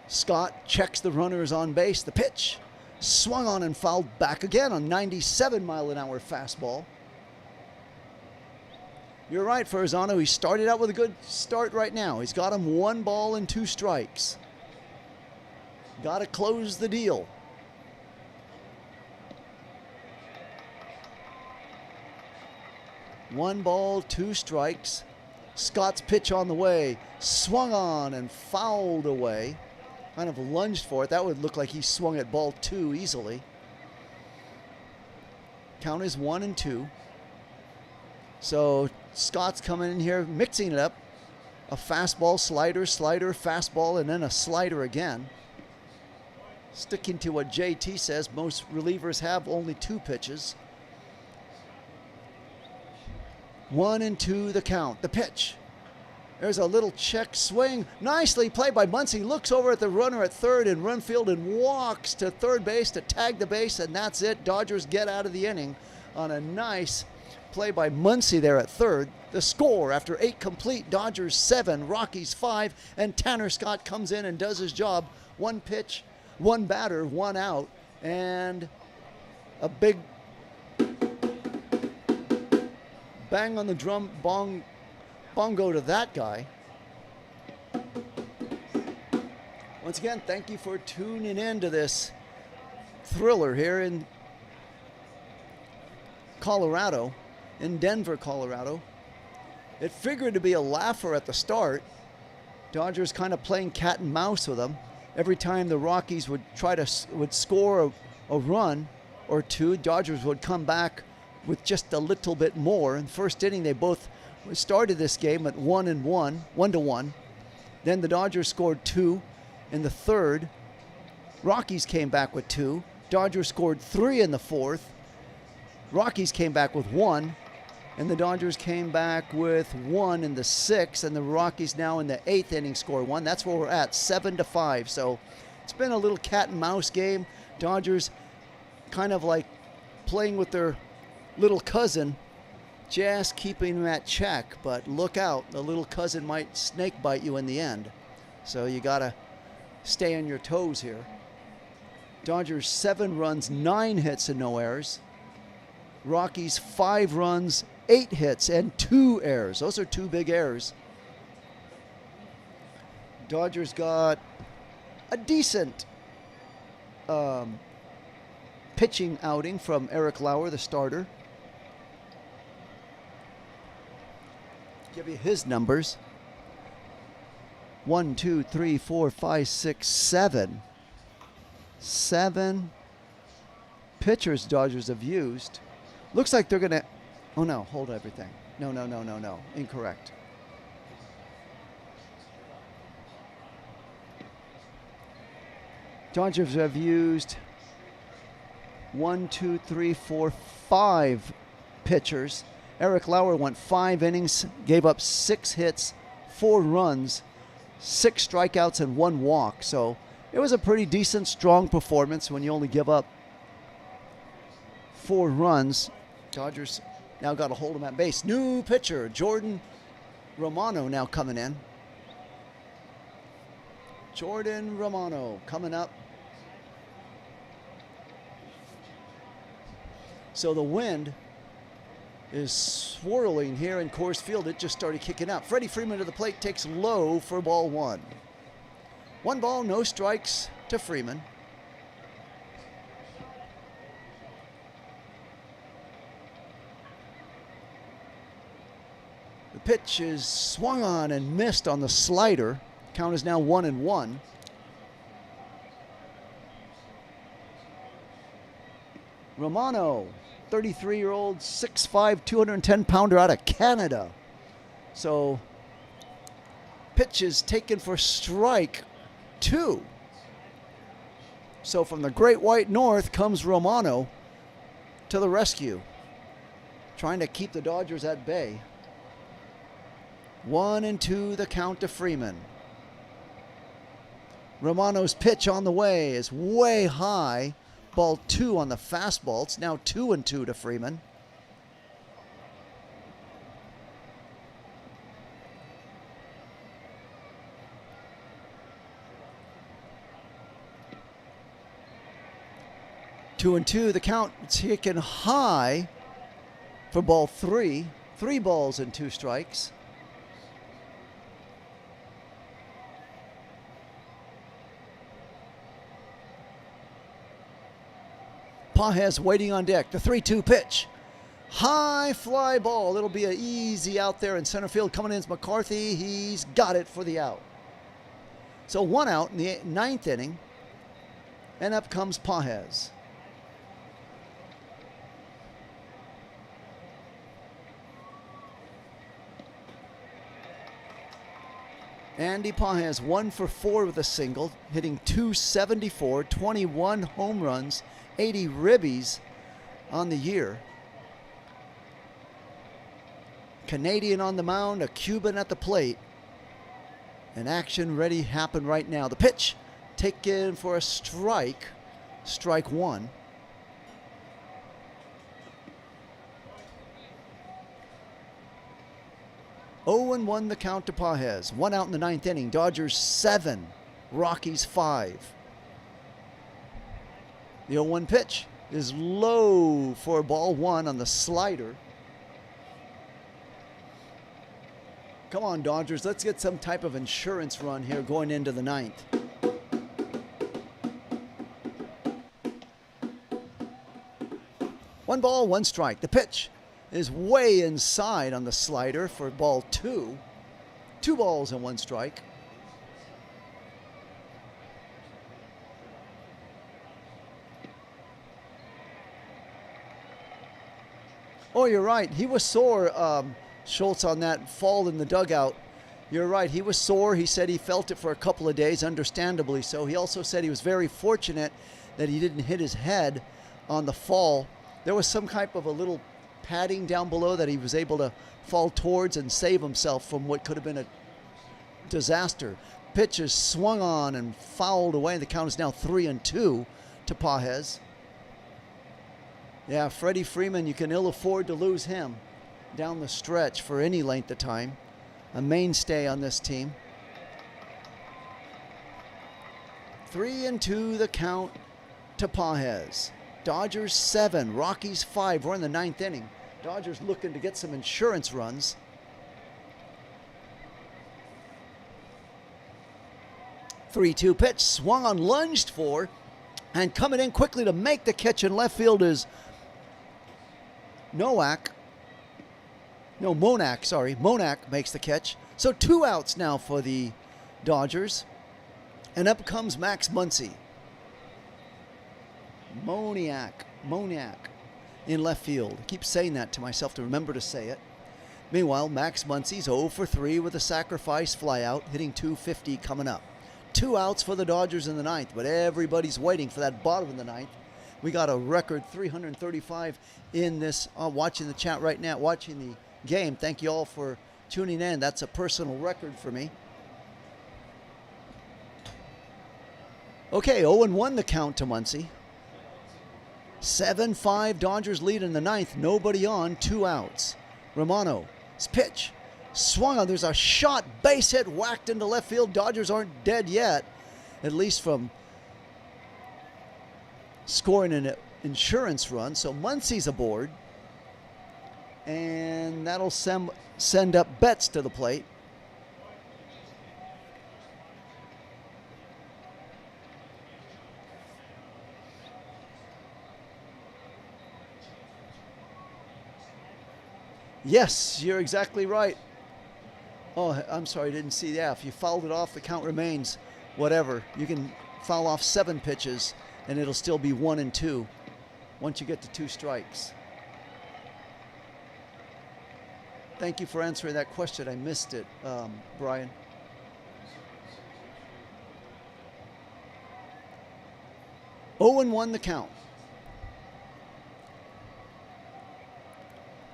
Scott checks the runners on base. The pitch swung on and fouled back again on 97-mile-an-hour fastball. You're right, Farzano. He started out with a good start right now. He's got him 1 ball and 2 strikes. Got to close the deal. One ball, 2 strikes. Scott's pitch on the way. Swung on and fouled away. Kind of lunged for it. That would look like he swung at ball 2 easily. Count is 1-2. So Scott's coming in here, mixing it up. A fastball, slider, fastball, and then a slider again. Sticking to what JT says, most relievers have only 2 pitches. 1-2 the count. The pitch. There's a little check swing. Nicely played by Muncy. Looks over at the runner at third in run field and walks to third base to tag the base, and that's it. Dodgers get out of the inning on a nice play by Muncy there at third. The score after 8 complete, Dodgers 7, Rockies 5, and Tanner Scott comes in and does his job. 1 pitch, 1 batter, 1 out, and a big bang on the drum, bongo to that guy. Once again, thank you for tuning in to this thriller here in Colorado, in Denver, Colorado. It figured to be a laugher at the start. Dodgers kind of playing cat and mouse with them. Every time the Rockies would score a run or 2, Dodgers would come back with just a little bit more. In the first inning, they both started this game at 1-1. Then the Dodgers scored 2 in the third. Rockies came back with 2. Dodgers scored 3 in the fourth. Rockies came back with 1. And the Dodgers came back with 1 in the 6th. And the Rockies now in the 8th inning score 1. That's where we're at, 7-5. So it's been a little cat and mouse game. Dodgers kind of like playing with their little cousin, just keeping him at check. But look out, the little cousin might snake bite you in the end. So you got to stay on your toes here. Dodgers 7 runs, 9 hits, and no errors. Rockies 5 runs, 8 hits, and 2 errors. Those are 2 big errors. Dodgers got a decent pitching outing from Eric Lauer, the starter. Give you his numbers. 1, 2, 3, 4, 5, 6, 7. 7 pitchers Dodgers have used. Looks like they're going to... Oh, no. Hold everything. No. Incorrect. Dodgers have used 1, 2, 3, 4, 5 pitchers. Eric Lauer went 5 innings, gave up 6 hits, 4 runs, 6 strikeouts, and 1 walk. So it was a pretty decent, strong performance when you only give up 4 runs. Dodgers now got to hold him at base. New pitcher, Jordan Romano, now coming in. Jordan Romano coming up. So the wind is swirling here in Coors Field. It just started kicking out. Freddie Freeman to the plate, takes low for ball 1. 1 ball, no strikes to Freeman. The pitch is swung on and missed on the slider. Count is now 1-1. Romano, 33-year-old, 6'5", 210-pounder out of Canada. So pitch is taken for strike 2. So from the Great White North comes Romano to the rescue, trying to keep the Dodgers at bay. 1-2 the count to Freeman. Romano's pitch on the way is way high. Ball 2 on the fastball. It's now 2-2 to Freeman. Two and two, the count taken high for ball 3. 3 balls and 2 strikes. Pages waiting on deck. The 3-2 pitch. High fly ball. It'll be an easy out there in center field. Coming in is McCarthy. He's got it for the out. So 1 out in the 9th inning. And up comes Pages. Andy Pages 1 for 4 with a single, hitting .274, 21 home runs, 80 ribbies on the year. Canadian on the mound, a Cuban at the plate. And action ready happen right now. The pitch taken for a strike, strike 1. Oh and 1 the count to Pages. 1 out in the 9th inning. Dodgers 7, Rockies 5. The 0-1 pitch is low for ball 1 on the slider. Come on, Dodgers. Let's get some type of insurance run here going into the 9th. One ball, 1 strike. The pitch is way inside on the slider for ball 2. 2 balls and 1 strike. Oh, you're right. He was sore, Schultz, on that fall in the dugout. You're right. He was sore. He said he felt it for a couple of days, understandably so. He also said he was very fortunate that he didn't hit his head on the fall. There was some type of a little padding down below that he was able to fall towards and save himself from what could have been a disaster. Pitch is swung on and fouled away. The count is now 3-2 to Pages. Yeah, Freddie Freeman, you can ill afford to lose him down the stretch for any length of time. A mainstay on this team. 3-2 the count to Pages. Dodgers 7, Rockies 5. We're in the 9th inning. Dodgers looking to get some insurance runs. Three-two pitch, swung on, lunged for, and coming in quickly to make the catch in left field is Monak, sorry. Monak makes the catch. So 2 outs now for the Dodgers. And up comes Max Muncy. Moniak in left field. I keep saying that to myself to remember to say it. Meanwhile, Max Muncy's 0 for 3 with a sacrifice flyout, hitting .250 coming up. 2 outs for the Dodgers in the 9th, but everybody's waiting for that bottom of the 9th. We got a record 335 in this, watching the chat right now, watching the game. Thank you all for tuning in. That's a personal record for me. Okay, 0-1 the count to Muncy. 7-5 Dodgers lead in the 9th. Nobody on, 2 outs. Romano's pitch swung on. There's a shot, base hit, whacked into left field. Dodgers aren't dead yet, at least from scoring an insurance run. So Muncy's aboard. And that'll send up Betts to the plate. Yes, you're exactly right. Oh, I'm sorry, I didn't see that. If you fouled it off, the count remains whatever. You can foul off 7 pitches, and it'll still be 1-2. once you get to 2 strikes. Thank you for answering that question. I missed it, Brian. Oh and 1 the count.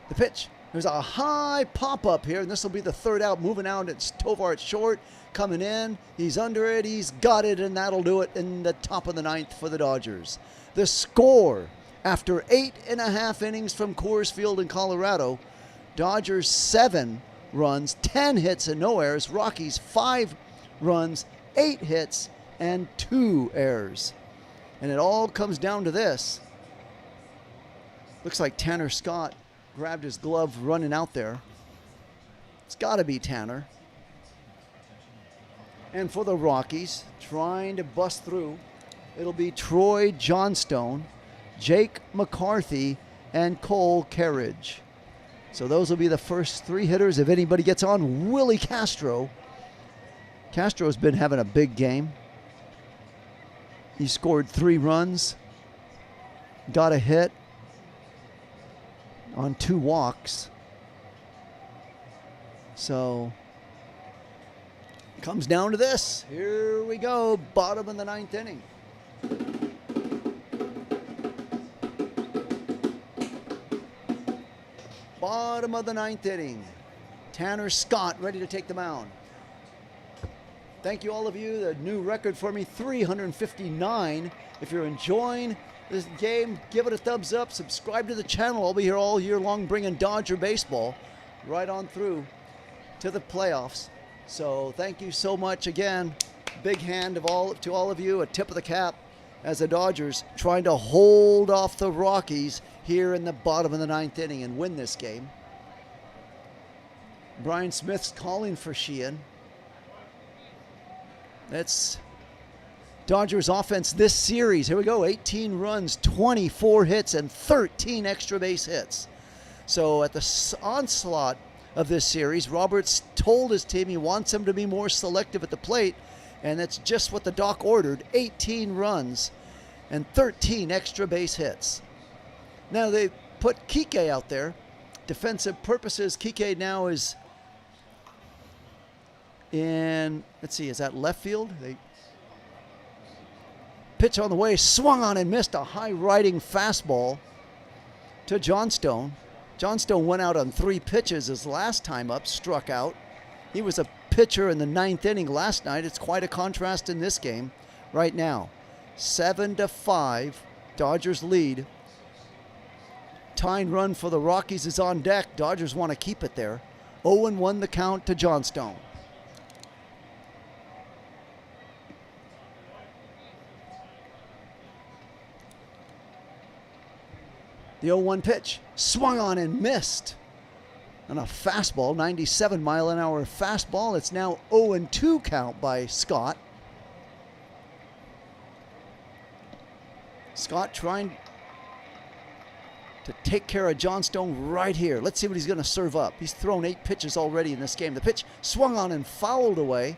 The pitch. There's a high pop-up here, and this will be the 3rd out. Moving out, it's Tovar at short. Coming in, he's under it, he's got it, and that'll do it in the top of the 9th for the Dodgers. The score, after 8.5 innings from Coors Field in Colorado, Dodgers 7 runs, 10 hits and no errors. Rockies 5 runs, 8 hits and 2 errors. And it all comes down to this. Looks like Tanner Scott grabbed his glove running out there. It's got to be Tanner. And for the Rockies, trying to bust through, it'll be Troy Johnstone, Jake McCarthy, and Cole Carriage. So those will be the first 3 hitters. If anybody gets on, Willie Castro. Castro's been having a big game. He scored 3 runs, got a hit on 2 walks. So comes down to this. Here we go, bottom of the 9th inning. Bottom of the 9th inning. Tanner Scott ready to take the mound. Thank you, all of you. The new record for me, 359. If you're enjoying this game, give it a thumbs up. Subscribe to the channel. I'll be here all year long bringing Dodger baseball right on through to the playoffs. So thank you so much again. Big hand to all of you. A tip of the cap as the Dodgers trying to hold off the Rockies here in the bottom of the 9th inning and win this game. Brian Smith's calling for Sheehan. That's Dodgers offense this series. Here we go. 18 runs, 24 hits, and 13 extra base hits. So at the onslaught of this series, Roberts told his team he wants them to be more selective at the plate, and that's just what the doc ordered. 18 runs and 13 extra base hits. Now they put Kike out there. Defensive purposes, Kike now is in, let's see, is that left field? They pitch on the way, swung on and missed a high riding fastball to Johnstone. Johnstone went out on 3 pitches his last time up, struck out. He was a pitcher in the 9th inning last night. It's quite a contrast in this game right now. 7-5, Dodgers lead. Tying run for the Rockies is on deck. Dodgers want to keep it there. 0-1 the count to Johnstone. The 0-1 pitch, swung on and missed on a fastball, 97-mile-an-hour fastball. It's now 0-2 count by Scott. Scott trying to take care of Johnstone right here. Let's see what he's going to serve up. He's thrown 8 pitches already in this game. The pitch swung on and fouled away.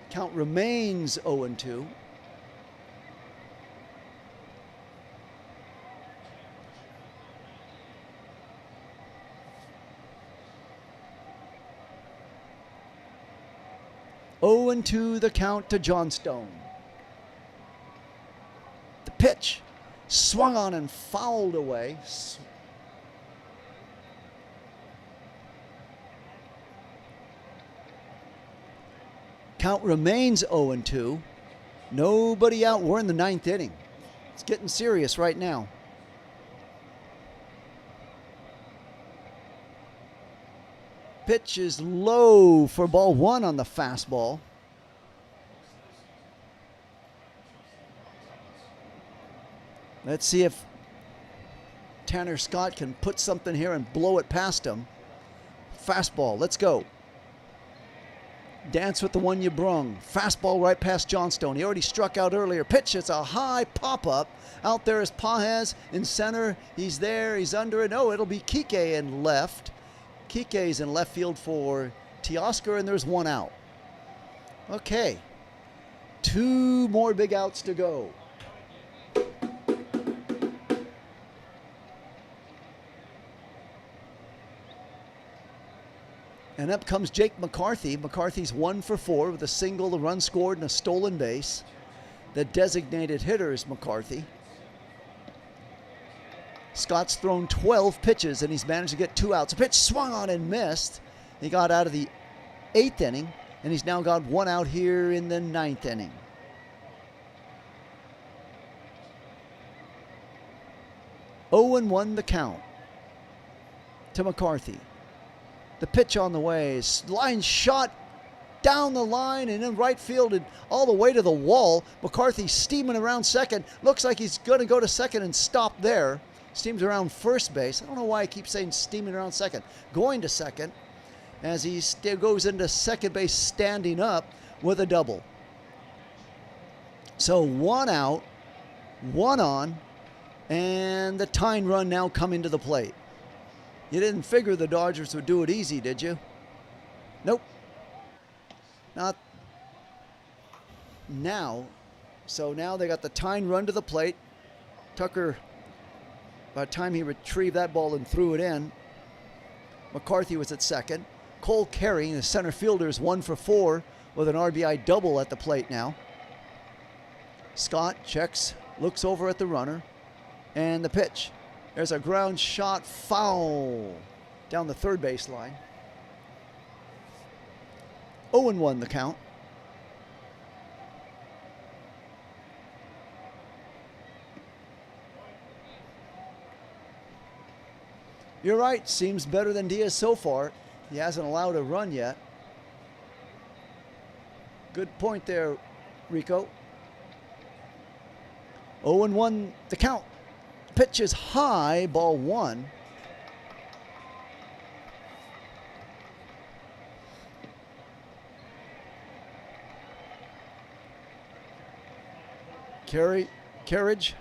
Count remains 0-2. The count to Johnstone. The pitch swung on and fouled away. Count remains 0-2. Nobody out. We're in the 9th inning. It's getting serious right now. Pitch is low for ball 1 on the fastball. Let's see if Tanner Scott can put something here and blow it past him. Fastball, let's go. Dance with the one you brung. Fastball right past Johnstone. He already struck out earlier. Pitch, it's a high pop-up. Out there is Pages in center. He's there, he's under it. No, it'll be Kike in left. Kike's in left field for Teoscar, and there's 1 out. Okay, 2 more big outs to go. And up comes Jake McCarthy. McCarthy's 1 for 4 with a single, a run scored, and a stolen base. The designated hitter is McCarthy. Scott's thrown 12 pitches, and he's managed to get 2 outs. A pitch swung on and missed. He got out of the 8th inning, and he's now got 1 out here in the 9th inning. Oh and 1 the count to McCarthy. The pitch on the way. Line shot down the line and in right field and all the way to the wall. McCarthy steaming around second. Looks like he's going to go to second and stop there. Steams around first base. I don't know why I keep saying steaming around second. Going to second as he goes into second base standing up with a double. So 1 out, 1 on, and the tying run now coming to the plate. You didn't figure the Dodgers would do it easy, did you? Nope. Not now. So now they got the tying run to the plate. Tucker, by the time he retrieved that ball and threw it in, McCarthy was at second. Cole Carey, the center fielder, is 1 for 4 with an RBI double at the plate now. Scott checks, looks over at the runner, and the pitch. There's a ground shot foul down the third base line. 0-1 the count. You're right, seems better than Diaz so far. He hasn't allowed a run yet. Good point there, Rico. 0-1 the count. Pitch is high, ball 1. Carriage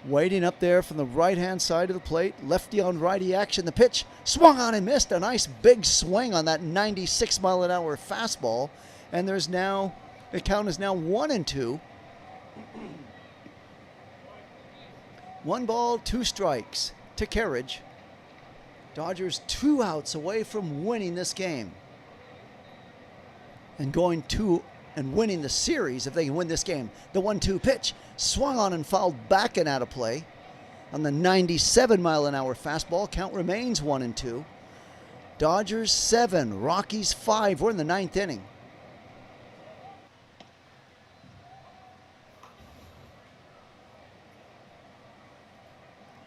waiting up there from the right-hand side of the plate. Lefty on righty action. The pitch swung on and missed. A nice big swing on that 96-mile-an-hour fastball. And there's now, the count is now 1-2. 1 ball, 2 strikes to Carriage. Dodgers 2 outs away from winning this game. And going to and winning the series if they can win this game. The 1-2 pitch swung on and fouled back and out of play. On the 97-mile-an-hour fastball, count remains 1-2. Dodgers 7, Rockies 5. We're in the 9th inning.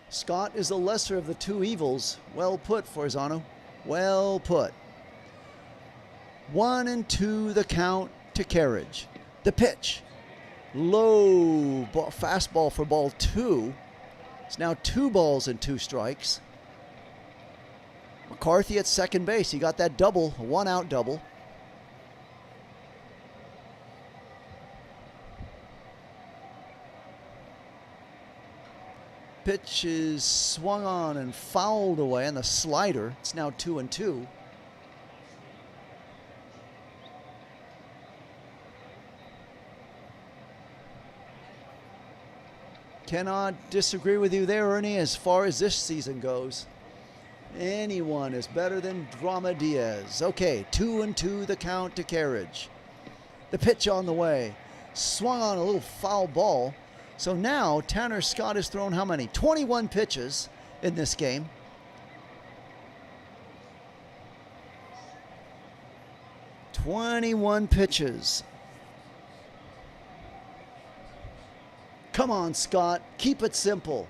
Scott is the lesser of the 2 evils. Well put, Forzano. Well put. 1-2 the count to Carriage. The pitch. Low ball, fastball for ball 2. It's now 2 balls and 2 strikes. McCarthy at second base. He got that double, a 1-out double. Pitch is swung on and fouled away on the slider. It's now 2-2. Cannot disagree with you there, Ernie, as far as this season goes. Anyone is better than Drama Diaz. Okay, 2-2 the count to Carriage. The pitch on the way. Swung on a little foul ball. So now Tanner Scott has thrown how many? 21 pitches in this game. "21 pitches. Come on, Scott. Keep it simple.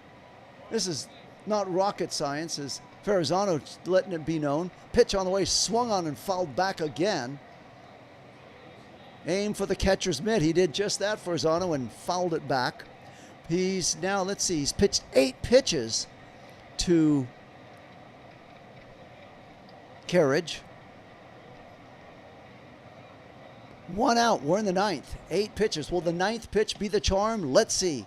This is not rocket science, as Ferrazzano's letting it be known. Pitch on the way, swung on and fouled back again. Aim for the catcher's mitt. He did just that, Ferrazzano, and fouled it back. He's now, let's see, he's pitched 8 pitches to Carriage. 1 out. We're in the 9th. 8 pitches. Will the 9th pitch be the charm? Let's see.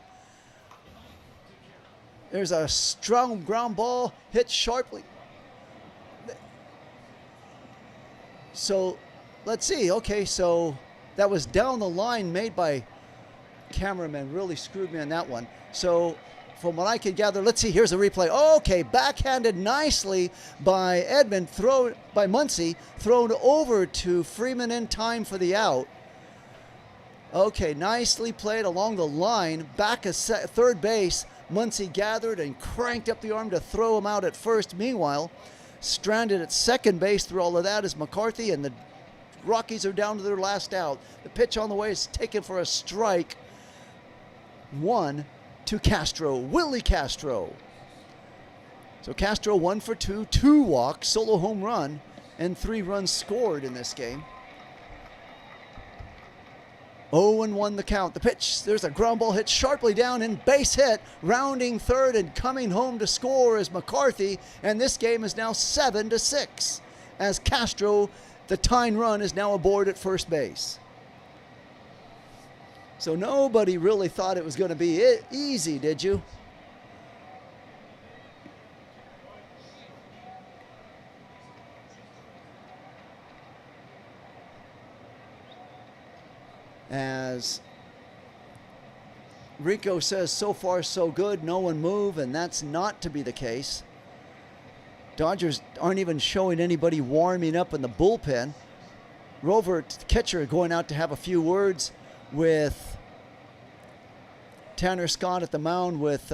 There's a strong ground ball hit sharply. So let's see. Okay, so that was down the line made by cameraman. Really screwed me on that one. So from what I can gather, let's see, here's a replay. Okay, backhanded nicely by Edmund, by Muncy, thrown over to Freeman in time for the out. Okay, nicely played along the line. Back at third base, Muncy gathered and cranked up the arm to throw him out at first. Meanwhile, stranded at second base through all of that is McCarthy, and the Rockies are down to their last out. The pitch on the way is taken for a strike. 1 to Castro, Willie Castro. So Castro 1 for 2, 2 walks, solo home run, and 3 runs scored in this game. 0-1 the count. The pitch, there's a ground ball hit sharply down and base hit, rounding third and coming home to score is McCarthy, and this game is now 7-6 as Castro, the tying run, is now aboard at first base. So nobody really thought it was going to be easy, did you? As Rico says, so far so good, no one move, and that's not to be the case. Dodgers aren't even showing anybody warming up in the bullpen. Rover, catcher, going out to have a few words with Tanner Scott at the mound with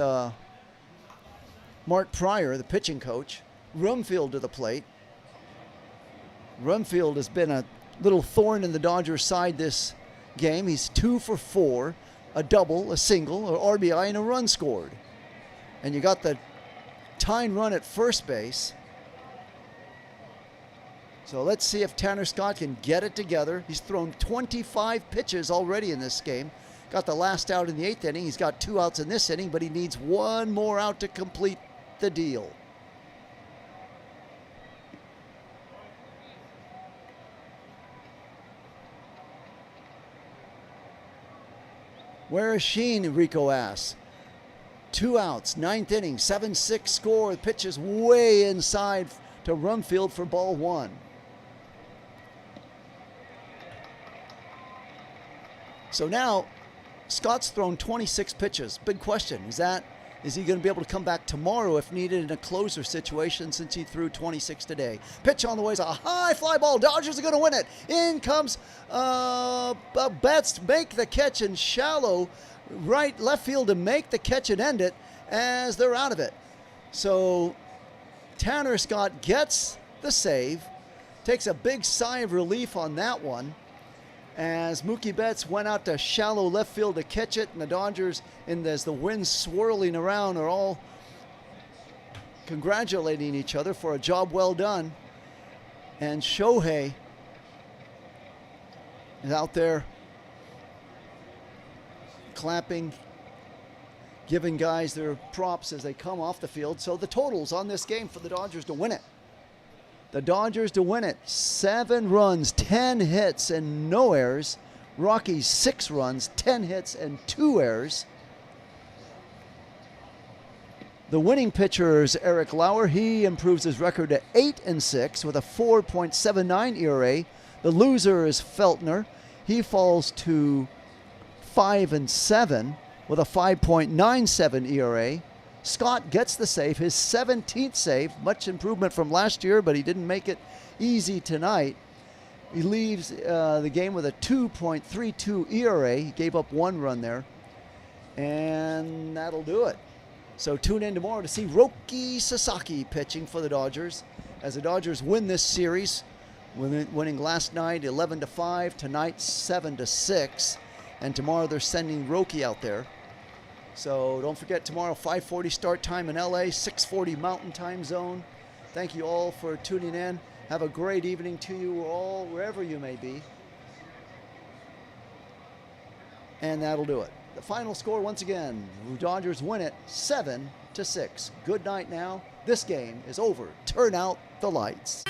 Mark Pryor, the pitching coach. Rumfield to the plate. Rumfield has been a little thorn in the Dodgers' side this game. He's 2 for 4, a double, a single, or RBI, and a run scored. And you got the tying run at first base. So let's see if Tanner Scott can get it together. He's thrown 25 pitches already in this game. Got the last out in the 8th inning. He's got 2 outs in this inning, but he needs 1 more out to complete the deal. Where is Sheen? Rico asks. 2 outs, 9th inning, 7-6 score. The pitch is way inside to Rumfield for ball 1. So now, Scott's thrown 26 pitches. Big question, is he going to be able to come back tomorrow if needed in a closer situation since he threw 26 today? Pitch on the way is a high fly ball. Dodgers are going to win it. In comes Betts, make the catch in shallow left field to make the catch and end it as they're out of it. So Tanner Scott gets the save, takes a big sigh of relief on that one, as Mookie Betts went out to shallow left field to catch it, and the Dodgers, as the wind swirling around, are all congratulating each other for a job well done. And Shohei is out there clapping, giving guys their props as they come off the field. So the totals on this game for the Dodgers to win it. The Dodgers to win it, 7 runs, 10 hits, and no errors. Rockies, 6 runs, 10 hits, and 2 errors. The winning pitcher is Eric Lauer. He improves his record to 8-6 with a 4.79 ERA. The loser is Feltner. He falls to 5-7 with a 5.97 ERA. Scott gets the save, his 17th save, much improvement from last year, but he didn't make it easy tonight. He leaves the game with a 2.32 ERA. He gave up 1 run there, and that'll do it. So tune in tomorrow to see Roki Sasaki pitching for the Dodgers as the Dodgers win this series, winning last night 11-5, tonight 7-6, and tomorrow they're sending Roki out there. So don't forget, tomorrow 5:40 start time in LA, 6:40 Mountain Time Zone. Thank you all for tuning in. Have a great evening to you all, wherever you may be. And that'll do it. The final score, once again, Dodgers win it 7-6. Good night now. This game is over. Turn out the lights.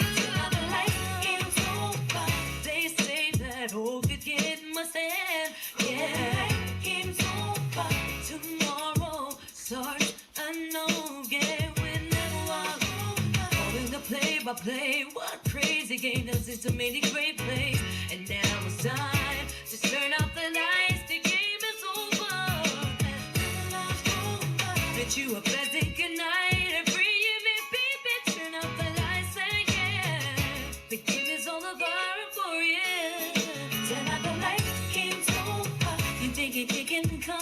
Play what crazy game does it to many great plays, and now it's time to turn out the lights. The game is over. bid you a pleasant good night and free you, baby. Turn out the lights and yeah, the game is all over for you. Turn out the light, came so far. You think it can come?